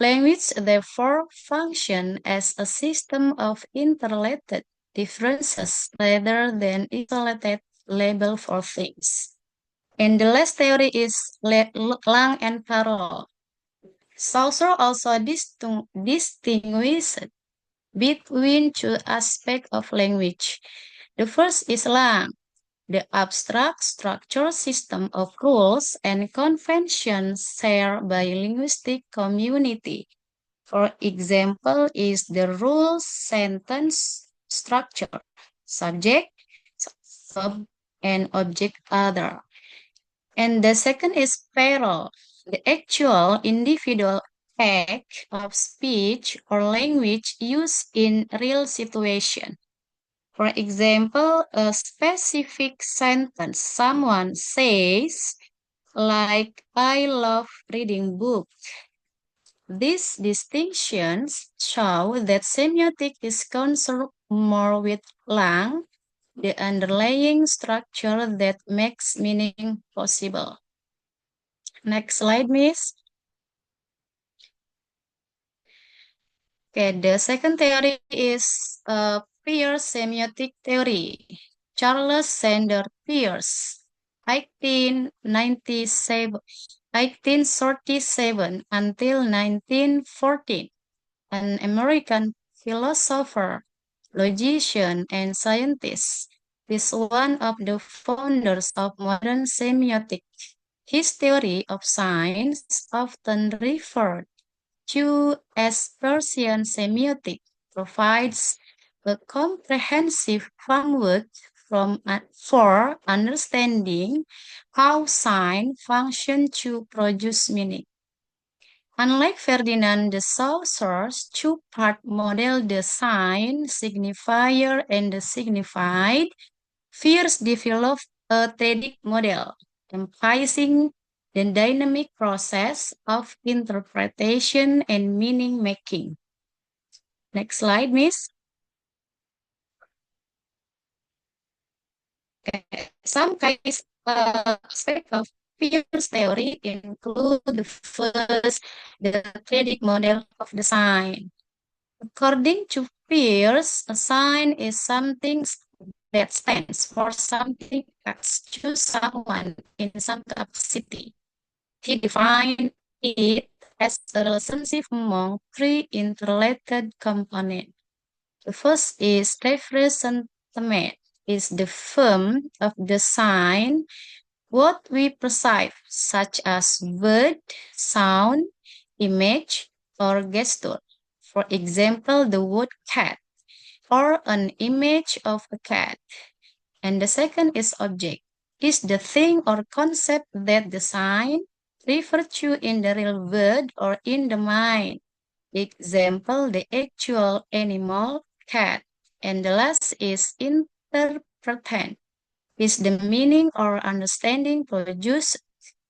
Speaker 5: Language therefore function as a system of interrelated differences rather than isolated label for things. And the last theory is Lang and Carroll. Saussure also distinguished between two aspects of language. The first is Lang, the abstract structural system of rules and conventions shared by linguistic community. For example, is the rule sentence structure, subject, verb, and object other. And the second is parole, the actual individual act of speech or language used in real situation. For example, a specific sentence, someone says, like I love reading books. These distinctions show that semiotic is concerned more with lang, the underlying structure that makes meaning possible. Next slide, Miss. Okay, the second theory is Peirce semiotic theory. Charles Sanders Peirce, 1837 until 1914, an American philosopher, logician, and scientist, is one of the founders of modern semiotics. His theory of science, often referred to as Persian semiotic, provides a comprehensive framework for understanding how signs function to produce meaning. Unlike Ferdinand de Saussure's two-part model, the sign, signifier, and the signified, Peirce developed a tedic model, emphasizing the dynamic process of interpretation and meaning making. Next slide, Miss. Okay. Some aspects of Peirce theory include the first, the tedic model of the sign. According to Peirce, a sign is something that stands for something else to someone in some capacity. He defined it as a relationship among three interrelated components. The first is representative, is the form of the sign what we perceive, such as word, sound, image, or gesture. For example, the word cat, or an image of a cat. And the second is object, is the thing or concept that the sign refers to in the real world or in the mind. Example, the actual animal, cat. And the last is interpretant, is the meaning or understanding produced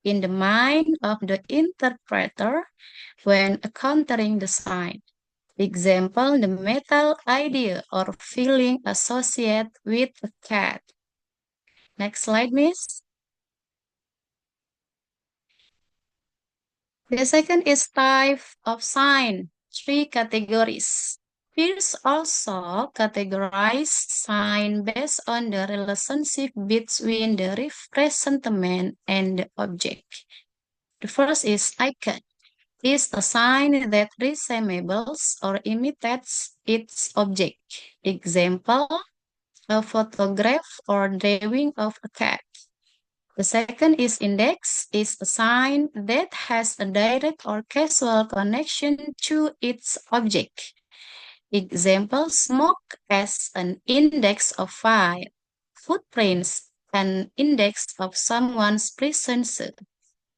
Speaker 5: in the mind of the interpreter when encountering the sign. Example, the mental idea or feeling associated with a cat. Next slide, Miss. The second is type of sign, 3 categories. Peirce also categorized sign based on the relationship between the representative and the object. The first is icon. Is a sign that resembles or imitates its object. Example, a photograph or drawing of a cat. The second is index, is a sign that has a direct or causal connection to its object. Example, smoke as an index of fire. Footprints, an index of someone's presence.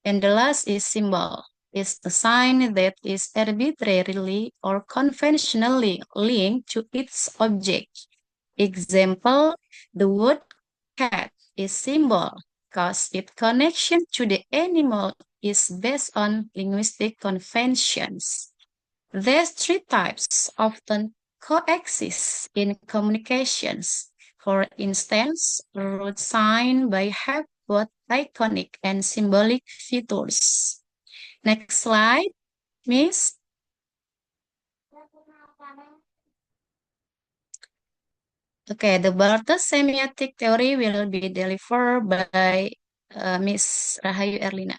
Speaker 5: And the last is symbol, is a sign that is arbitrarily or conventionally linked to its object. Example, the word cat is symbol because its connection to the animal is based on linguistic conventions. These three types often coexist in communications. For instance, road signs may have both iconic and symbolic features. Next slide, Miss. Okay, the Barter semiotic theory will be delivered by Miss Rahayu Erlina.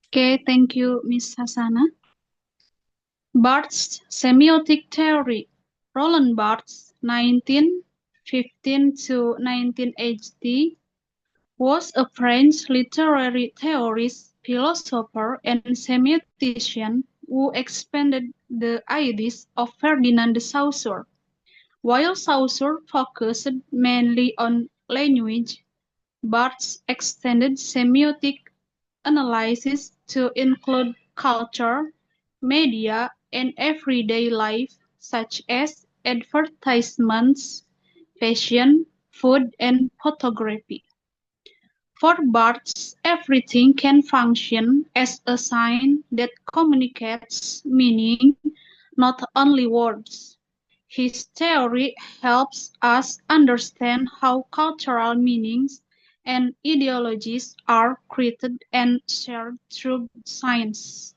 Speaker 9: Okay, thank you, Miss Hasana. Barthes semiotic theory. Roland Barthes, 1915 to 1980, was a French literary theorist, philosopher, and semiotician who expanded the ideas of Ferdinand de Saussure. While Saussure focused mainly on language, Barthes extended semiotic analysis to include culture, media, and everyday life, such as advertisements, fashion, food, and photography. For Barthes, everything can function as a sign that communicates meaning, not only words. His theory helps us understand how cultural meanings and ideologies are created and shared through science.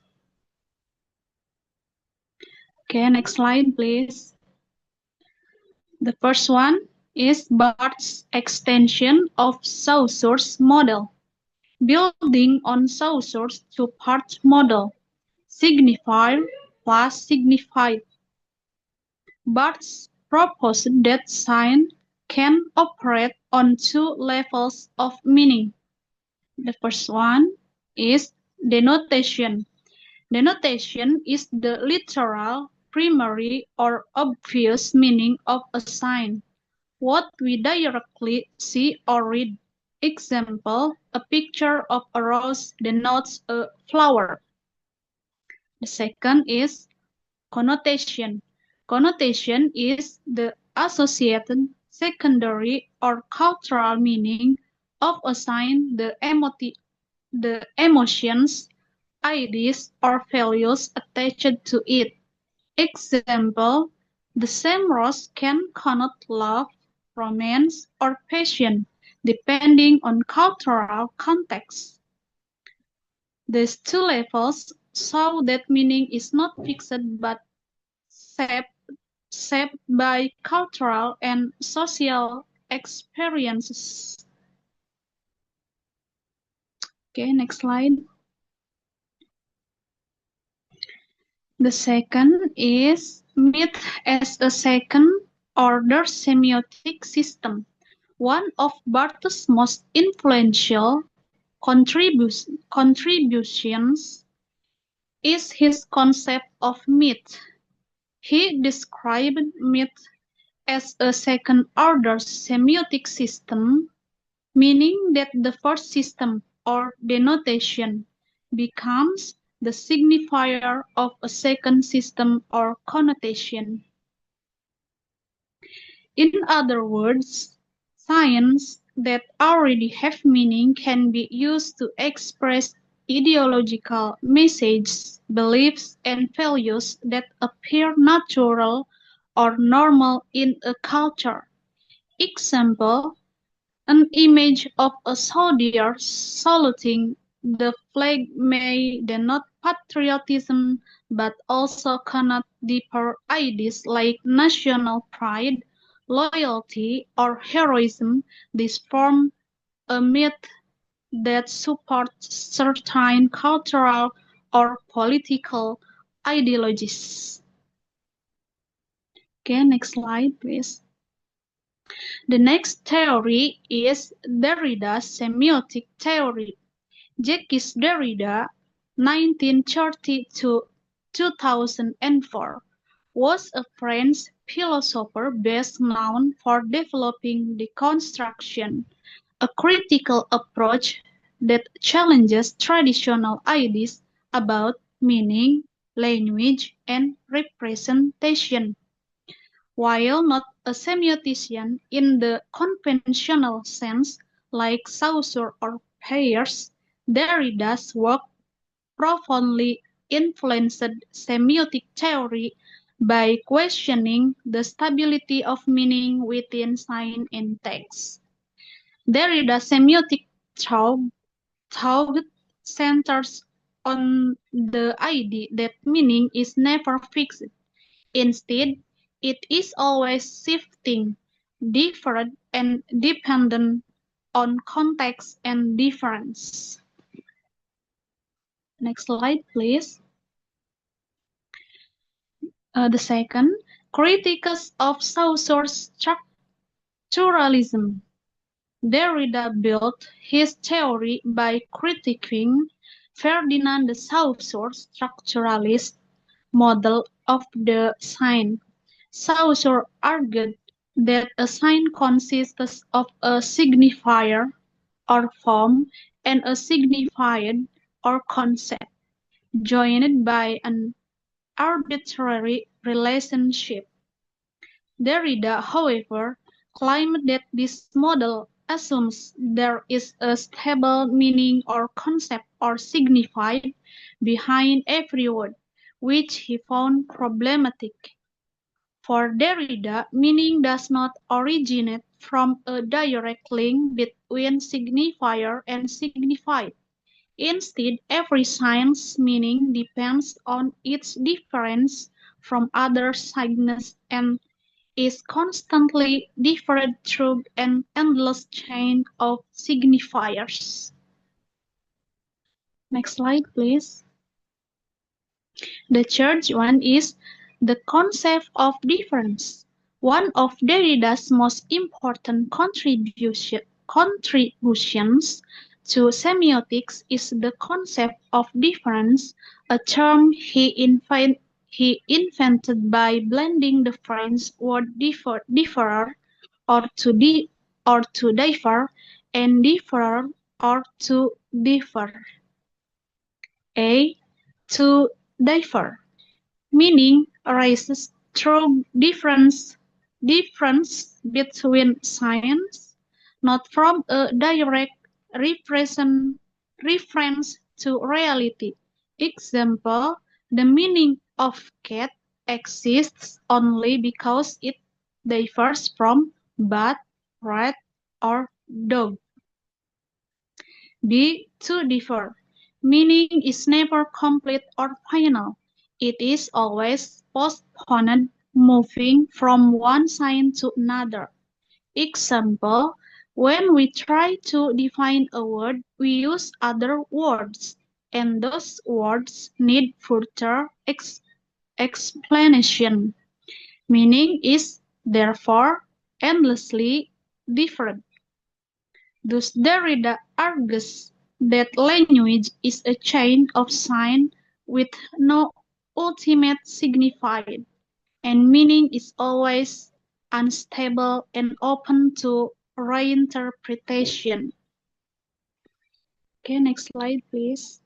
Speaker 9: Okay, next slide, please. The first one is Barthes' extension of Saussure's model. Building on Saussure's two-part model, signifier plus signified. Barthes proposed that sign can operate on two levels of meaning. The first one is denotation. Denotation is the literal, primary, or obvious meaning of a sign, what we directly see or read. Example, a picture of a rose denotes a flower. The second is connotation. Connotation is the associated, secondary, or cultural meaning of a sign, the emotions, ideas, or values attached to it. Example, the same rose can connote love, romance, or passion, depending on cultural context. These two levels show that meaning is not fixed but shaped by cultural and social experiences. Okay, next slide. The second is myth as a second-order semiotic system. One of Barthes' most influential contributions is his concept of myth. He described myth as a second-order semiotic system, meaning that the first system, or denotation, becomes the signifier of a second system or connotation. In other words, signs that already have meaning can be used to express ideological messages, beliefs, and values that appear natural or normal in a culture. Example, an image of a soldier saluting the flag may denote patriotism, but also connote deeper ideas like national pride, loyalty, or heroism. This forms a myth that supports certain cultural or political ideologies. Okay, next slide, please. The next theory is Derrida's semiotic theory. Jacques Derrida, 1930 to 2004, was a French philosopher best known for developing deconstruction, a critical approach that challenges traditional ideas about meaning, language, and representation. While not a semiotician in the conventional sense, like Saussure or Peirce, Derrida's work profoundly influenced semiotic theory by questioning the stability of meaning within sign and text. Derrida's semiotic thought centers on the idea that meaning is never fixed. Instead, it is always shifting, different, and dependent on context and difference. Next slide, please. The second, critics of Saussure's structuralism. Derrida built his theory by critiquing Ferdinand de Saussure's structuralist model of the sign. Saussure argued that a sign consists of a signifier or form and a signified or concept, joined by an arbitrary relationship. Derrida, however, claimed that this model assumes there is a stable meaning or concept or signified behind every word, which he found problematic. For Derrida, meaning does not originate from a direct link between signifier and signified. Instead, every sign's meaning depends on its difference from other signs and is constantly different through an endless chain of signifiers. Next slide, please. The third one is the concept of difference. One of Derrida's most important contributions to semiotics is the concept of difference, a term he invented by blending the French word differer or to differ and differer or to differ. A. To differ, meaning arises through difference between signs, not from a direct reference to reality. Example, the meaning of cat exists only because it differs from bat, rat, or dog. B. To differ. Meaning is never complete or final. It is always postponed, moving from one sign to another. Example, when we try to define a word, we use other words, and those words need further explanation. Meaning is therefore endlessly different. Thus Derrida argues that language is a chain of signs with no ultimate signifier, and meaning is always unstable and open to reinterpretation. Okay, next slide, please.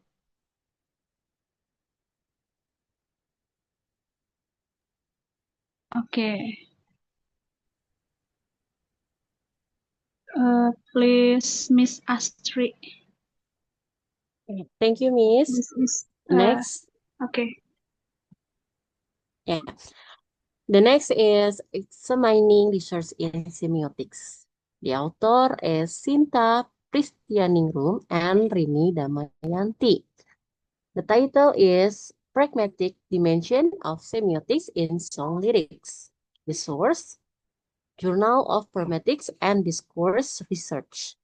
Speaker 9: Okay. Please, Miss Astrid.
Speaker 8: Thank you, Miss.
Speaker 9: This is
Speaker 8: Next.
Speaker 9: okay.
Speaker 8: Yeah. The next is examining research in semiotics. The author is Sinta Pristianingrum and Rini Damayanti. The title is Pragmatic Dimension of Semiotics in Song Lyrics. The source, Journal of Pragmatics and Discourse Research.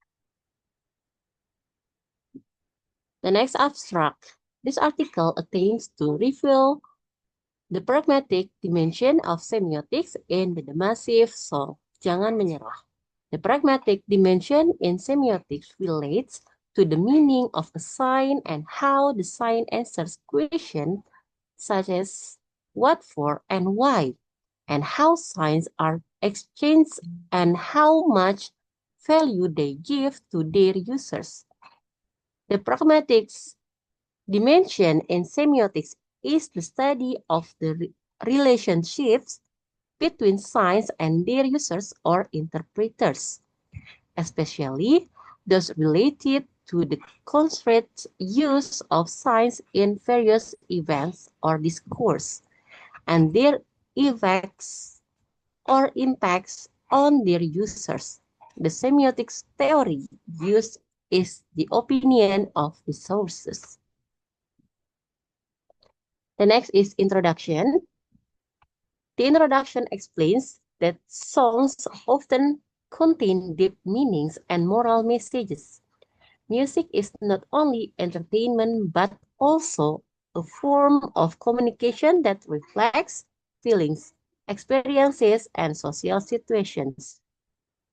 Speaker 8: The next abstract. This article attempts to reveal the pragmatic dimension of semiotics in the massive song, Jangan Menyerah. The pragmatic dimension in semiotics relates to the meaning of a sign and how the sign answers questions such as what for and why, and how signs are exchanged and how much value they give to their users. The pragmatic dimension in semiotics is the study of the relationships between signs and their users or interpreters, especially those related to the concrete use of signs in various events or discourse, and their effects or impacts on their users. The semiotics theory used is the opinion of the sources. The next is introduction. The introduction explains that songs often contain deep meanings and moral messages. Music is not only entertainment, but also a form of communication that reflects feelings, experiences, and social situations.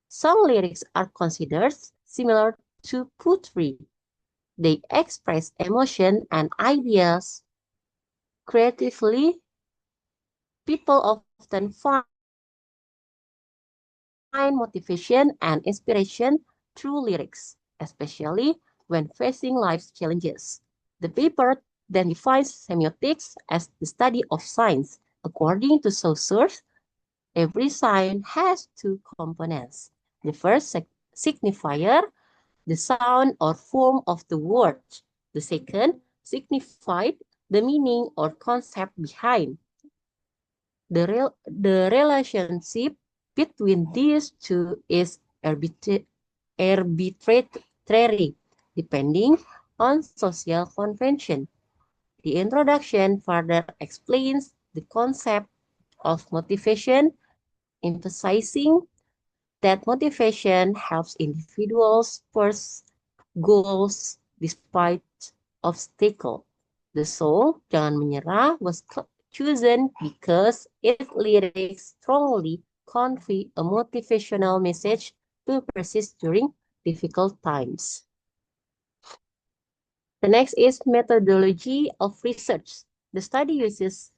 Speaker 8: Song lyrics are considered similar to poetry. They express emotion and ideas creatively. People often find motivation and inspiration through lyrics, especially when facing life's challenges. The paper then defines semiotics as the study of signs. According to Saussure, every sign has two components. The first signifier, the sound or form of the word. The second signified the meaning or concept behind. The relationship between these two is arbitrary, depending on social convention. The introduction further explains the concept of motivation, emphasizing that motivation helps individuals pursue goals despite obstacles. The song Jangan Menyerah was chosen because its lyrics strongly convey a motivational message to persist during difficult times. The next is methodology of research. The study uses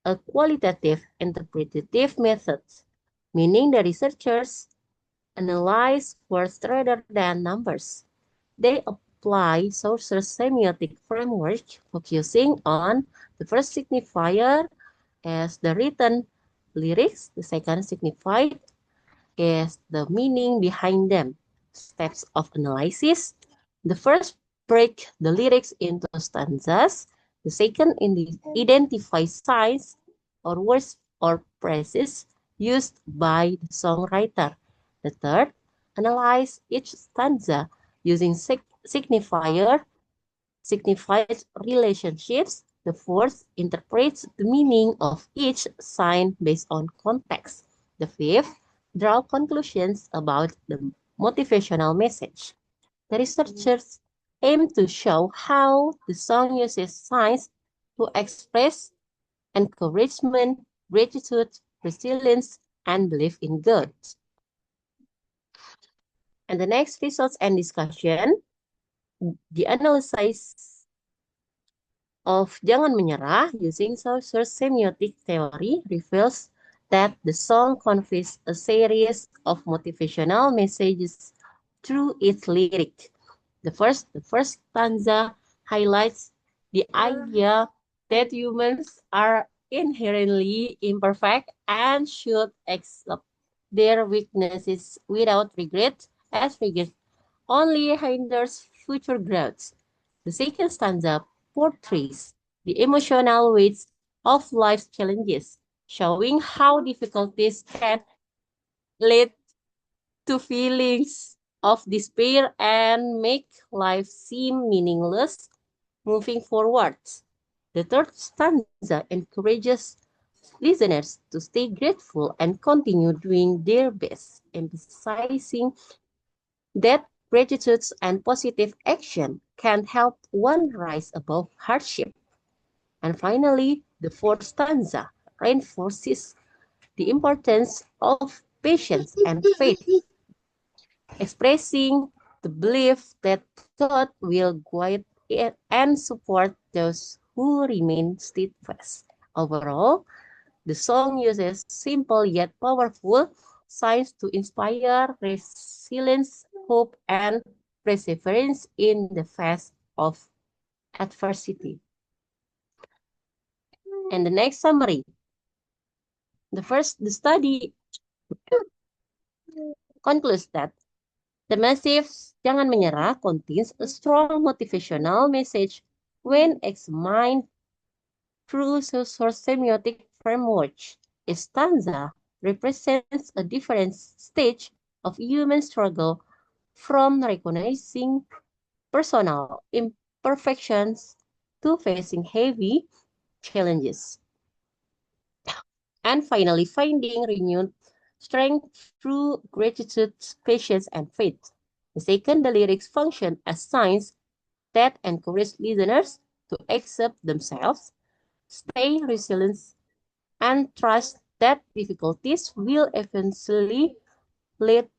Speaker 8: a qualitative interpretative method, meaning the researchers analyze words rather than numbers. They apply Chaucer's semiotic framework, focusing on the first signifier as the written lyrics, the second signified as the meaning behind them. Steps of analysis. The first break the lyrics into stanzas. The second identify signs or words or phrases used by the songwriter. The third, analyze each stanza using signifies relationships. The fourth, interprets the meaning of each sign based on context. The fifth, draw conclusions about the motivational message. The researchers aim to show how the song uses signs to express encouragement, gratitude, resilience, and belief in God. And the next results and discussion, the analysis of Jangan Menyerah using Chaucer's semiotic theory reveals that the song conveys a series of motivational messages through its lyric. The first stanza highlights the idea that humans are inherently imperfect and should accept their weaknesses without regret, as regret only hinders future growth. The second stanza portrays the emotional weights of life's challenges, showing how difficulties can lead to feelings of despair and make life seem meaningless moving forward. The third stanza encourages listeners to stay grateful and continue doing their best, emphasizing that gratitude and positive action can help one rise above hardship. And finally, the fourth stanza reinforces the importance of patience and faith, expressing the belief that God will guide and support those who remain steadfast. Overall, the song uses simple yet powerful signs to inspire resilience, hope, and perseverance in the face of adversity. And the next summary. The study concludes that the massive Jangan Menyerah contains a strong motivational message when examined through Chaucer's semiotic framework. A stanza represents a different stage of human struggle, from recognizing personal imperfections to facing heavy challenges. And finally, finding renewed strength through gratitude, patience, and faith. The second, the lyrics function as signs that encourage listeners to accept themselves, stay resilient, and trust that difficulties will eventually lead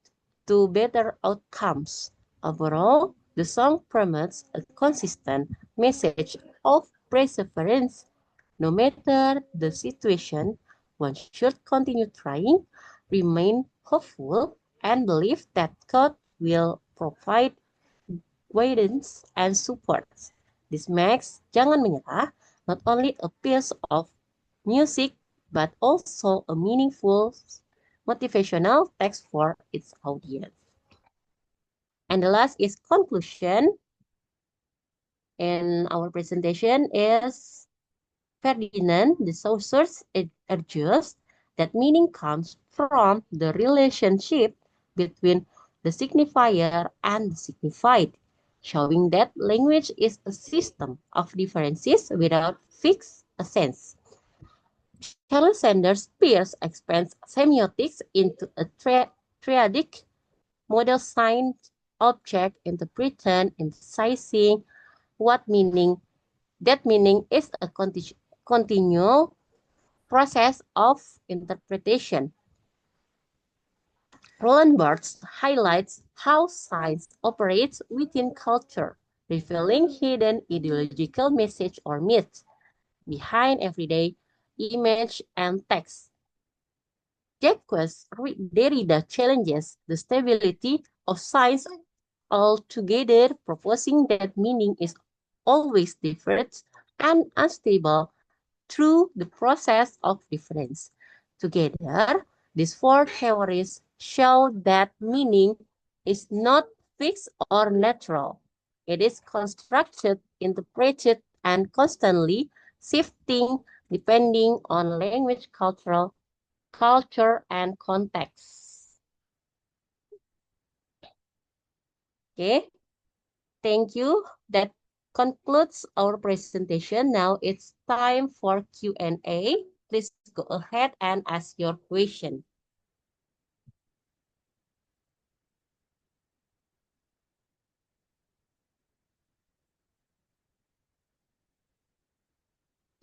Speaker 8: to better outcomes. Overall, the song promotes a consistent message of perseverance. No matter the situation, one should continue trying, remain hopeful, and believe that God will provide guidance and support. This makes Jangan Menyerah not only a piece of music, but also a meaningful motivational text for its audience. And the last is conclusion. And our presentation is Ferdinand, the sources, argues that meaning comes from the relationship between the signifier and the signified, showing that language is a system of differences without fixed sense. Charles Sanders Peirce expands semiotics into a triadic model sign object interpretation, emphasizing what meaning that meaning is a continual process of interpretation. Roland Barthes highlights how science operates within culture, revealing hidden ideological message or myths behind everyday image and text. Jacques Derrida challenges the stability of science altogether, proposing that meaning is always different and unstable through the process of difference. Together, these four theories show that meaning is not fixed or natural. It is constructed, interpreted, and constantly shifting depending on language, culture, and context. Okay, thank you. That concludes our presentation. Now it's time for Q&A. Please go ahead and ask your question.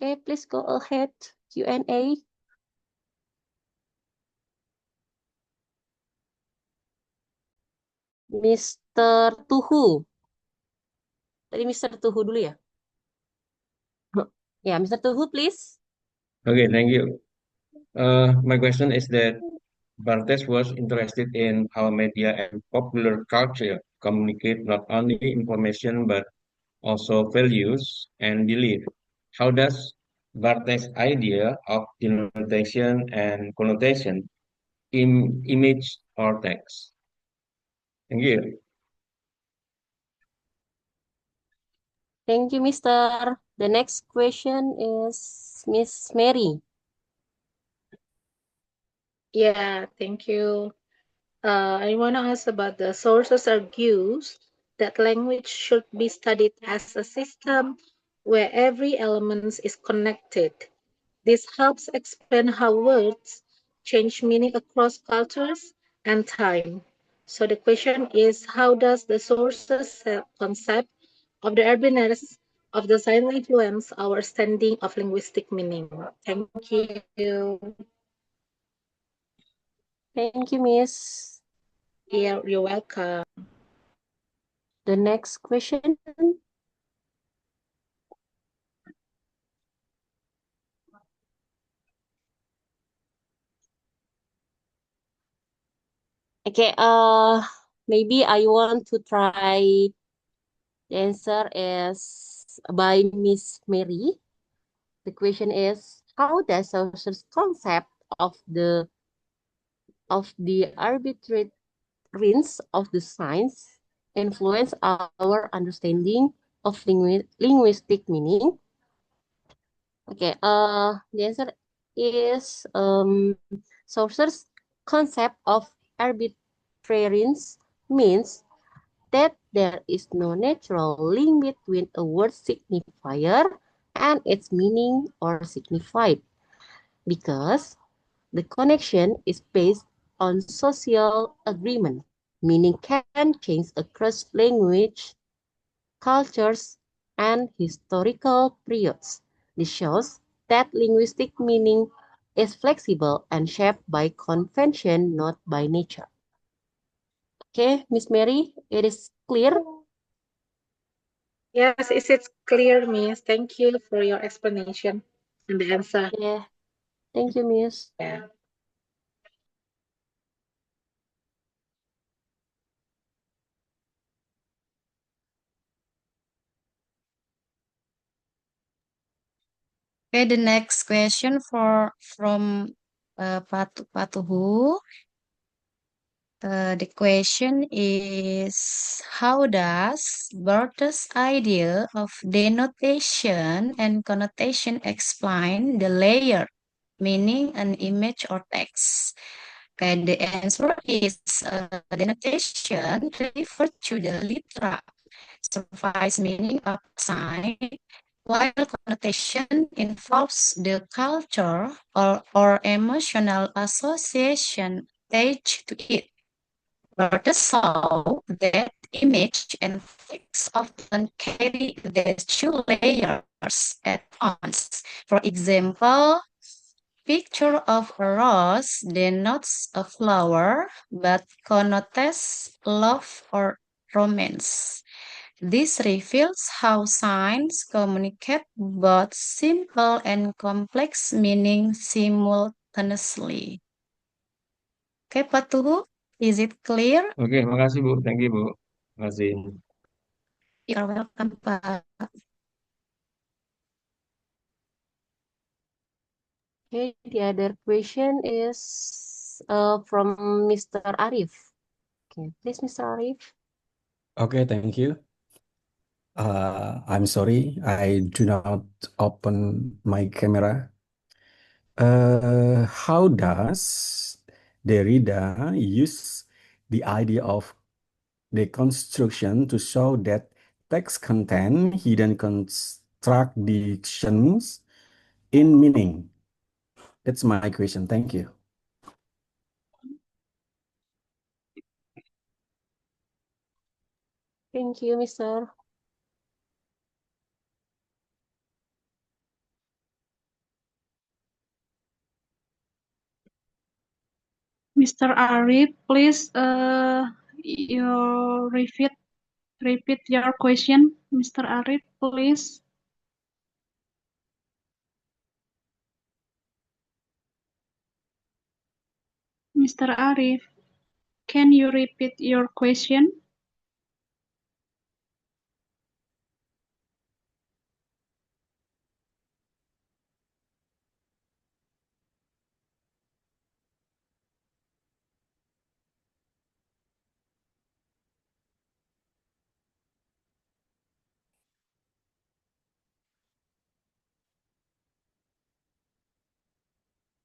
Speaker 8: Okay, please go ahead. Q&A. Mr. Tuhu. Tadi Mr. Tuhu dulu ya? Ya, Mr. Tuhu, please.
Speaker 2: Okay, thank you. My question is that Bartes was interested in how media and popular culture communicate not only information but also values and belief. How does Bartes' idea of denotation and connotation image or text? Thank you.
Speaker 8: Thank you, Mr. The next question is Miss Mary.
Speaker 6: Yeah, thank you. I want to ask about the sources argues that language should be studied as a system where every element is connected. This helps explain how words change meaning across cultures and time. So the question is, how does the sources concept of the urbaness of the sign influence our understanding of linguistic meaning? Thank you.
Speaker 8: Thank you, Miss.
Speaker 6: Yeah, you're welcome.
Speaker 8: The next question. Okay, maybe I want to try. The answer is by Miss Mary. The question is, how does social concept of the arbitrariness of the science influence our understanding of linguistic meaning? Okay, the answer is Saussures' concept of arbitrariness means that there is no natural link between a word signifier and its meaning or signified, because the connection is based on social agreement. Meaning can change across language, cultures, and historical periods. This shows that linguistic meaning is flexible and shaped by convention, not by nature. Okay, Miss Mary, it is clear?
Speaker 6: Yes, is it clear, Miss? Thank you for your explanation and the answer.
Speaker 8: Yeah, thank you, Miss.
Speaker 6: Yeah.
Speaker 5: Okay, the next question from Patuhu. The question is, how does Barthes' idea of denotation and connotation explain the layer, meaning an image or text? Okay, the answer is denotation refers to the literal surface meaning of sign, while connotation involves the culture or emotional association attached to it. Barthes saw that image and text often carry the two layers at once. For example, picture of a rose denotes a flower, but connotes love or romance. This reveals how signs communicate both simple and complex meaning simultaneously. Okay, Pak Tuhu, is it clear?
Speaker 2: Oke, makasih Bu. Thank you Bu. Makasih.
Speaker 5: You're welcome, Pak.
Speaker 8: Okay, the other question is from Mr. Arif. Okay, please, Mr. Arif.
Speaker 10: Okay, thank you. I'm sorry, I do not open my camera. How does Derrida use the idea of deconstruction to show that text contain hidden contradictions in meaning? That's my question. Thank you.
Speaker 8: Thank you, Mr.
Speaker 9: Mr. Arif, please you repeat your question, Mr. Arif, please. Mr. Arif, can you repeat your question?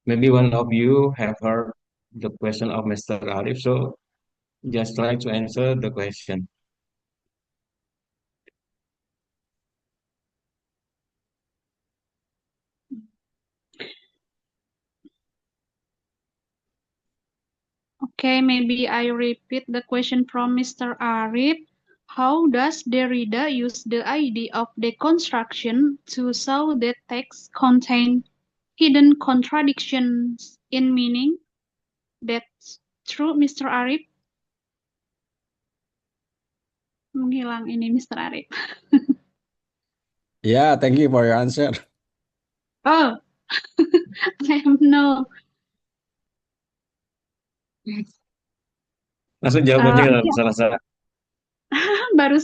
Speaker 2: Maybe one of you have heard the question of Mr. Arif, so just try to answer the question.
Speaker 9: Okay, maybe I repeat the question from Mr. Arif. How does Derrida use the idea of deconstruction to show that texts contain hidden contradictions in meaning? That's true, Mr. Arif. Menghilang ini Mr. Arif.
Speaker 10: Yeah, thank you for your answer.
Speaker 9: Oh, I have no.
Speaker 2: Langsung jawab aja kalau
Speaker 9: Iya,
Speaker 2: salah-salah.
Speaker 9: baru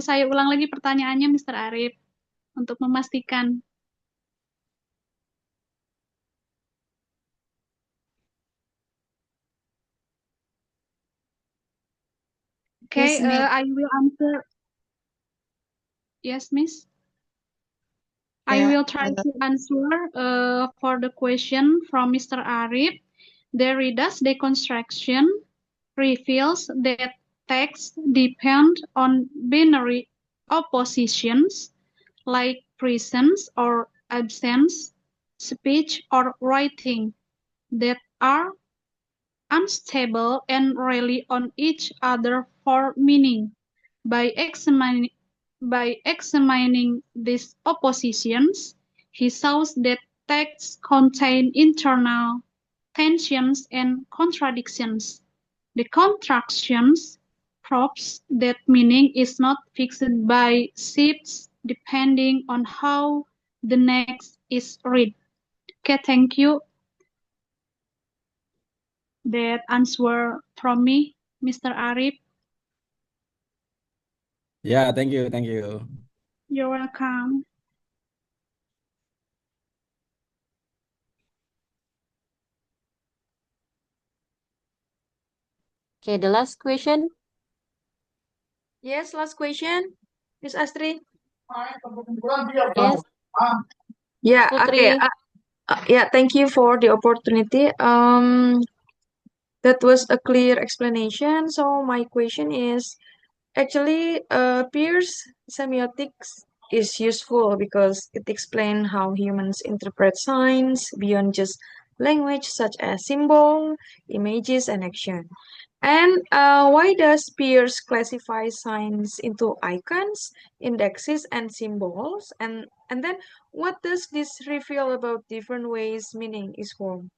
Speaker 9: saya ulang lagi pertanyaannya, Mr. Arif, untuk memastikan. Okay,
Speaker 5: Yes, Miss.
Speaker 9: I will answer. Yes, Miss. I
Speaker 5: Yeah,
Speaker 9: will try to answer for the question from Mr. Arif. Derrida's deconstruction reveals that texts depend on binary oppositions like presence or absence, speech or writing, that are unstable and rely on each other for meaning. By examining these oppositions, he shows that texts contain internal tensions and contradictions. The contractions proves that meaning is not fixed by shifts depending on how the next is read. Okay, thank you. That answer from me, Mr. Arif.
Speaker 10: Yeah, thank you, thank you.
Speaker 9: You're welcome.
Speaker 8: Okay, the last question.
Speaker 11: Yes, last question, Miss Astrid.
Speaker 8: Yes,
Speaker 11: Yeah, okay.
Speaker 8: Putri.
Speaker 11: Yeah, thank you for the opportunity. That was a clear explanation. So my question is actually, Peirce semiotics is useful because it explains how humans interpret signs beyond just language, such as symbol, images, and action. And why does Peirce classify signs into icons, indexes, and symbols? And then what does this reveal about different ways meaning is formed?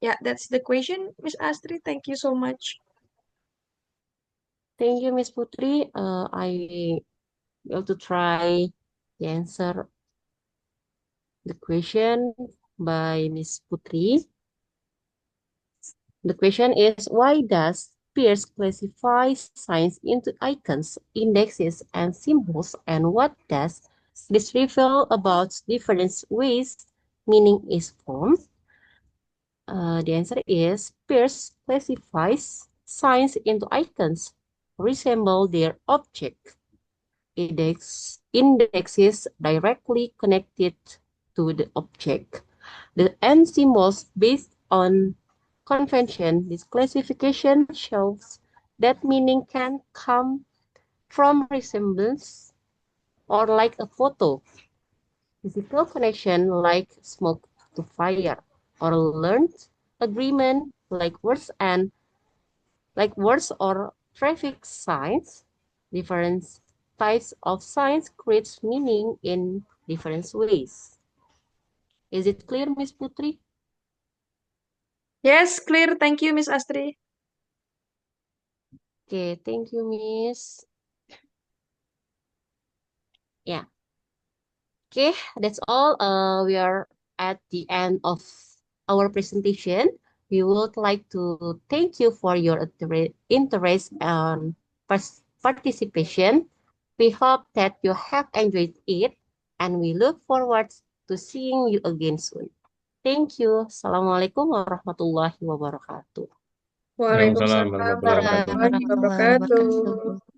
Speaker 11: Yeah, that's the question, Miss Astrid. Thank you so much.
Speaker 8: Thank you, Miss Putri. I will to try to answer the question by Miss Putri. The question is, why does Peirce classify signs into icons, indexes, and symbols, and what does this reveal about different ways meaning is formed? The answer is Peirce classifies signs into icons, resemble their object. Indexes directly connected to the object. And symbols based on convention. This classification shows that meaning can come from resemblance or like a photo, physical connection like smoke to fire, or learned agreement like words or traffic signs. Different types of signs creates meaning in different ways. Is it clear, Miss Putri?
Speaker 11: Yes, clear. Thank you, Miss Astrid.
Speaker 8: Okay, thank you, Miss. Yeah. Okay, that's all. We are at the end of our presentation. We would like to thank you for your interest and participation. We hope that you have enjoyed it, and we look forward to seeing you again soon. Thank you. Assalamualaikum warahmatullahi wabarakatuh.
Speaker 2: Waalaikumsalam
Speaker 11: Waalaikumsalam
Speaker 2: warahmatullahi wabarakatuh.
Speaker 11: warahmatullahi
Speaker 1: Warahmatullahi
Speaker 11: wabarakatuh.
Speaker 1: wabarakatuh.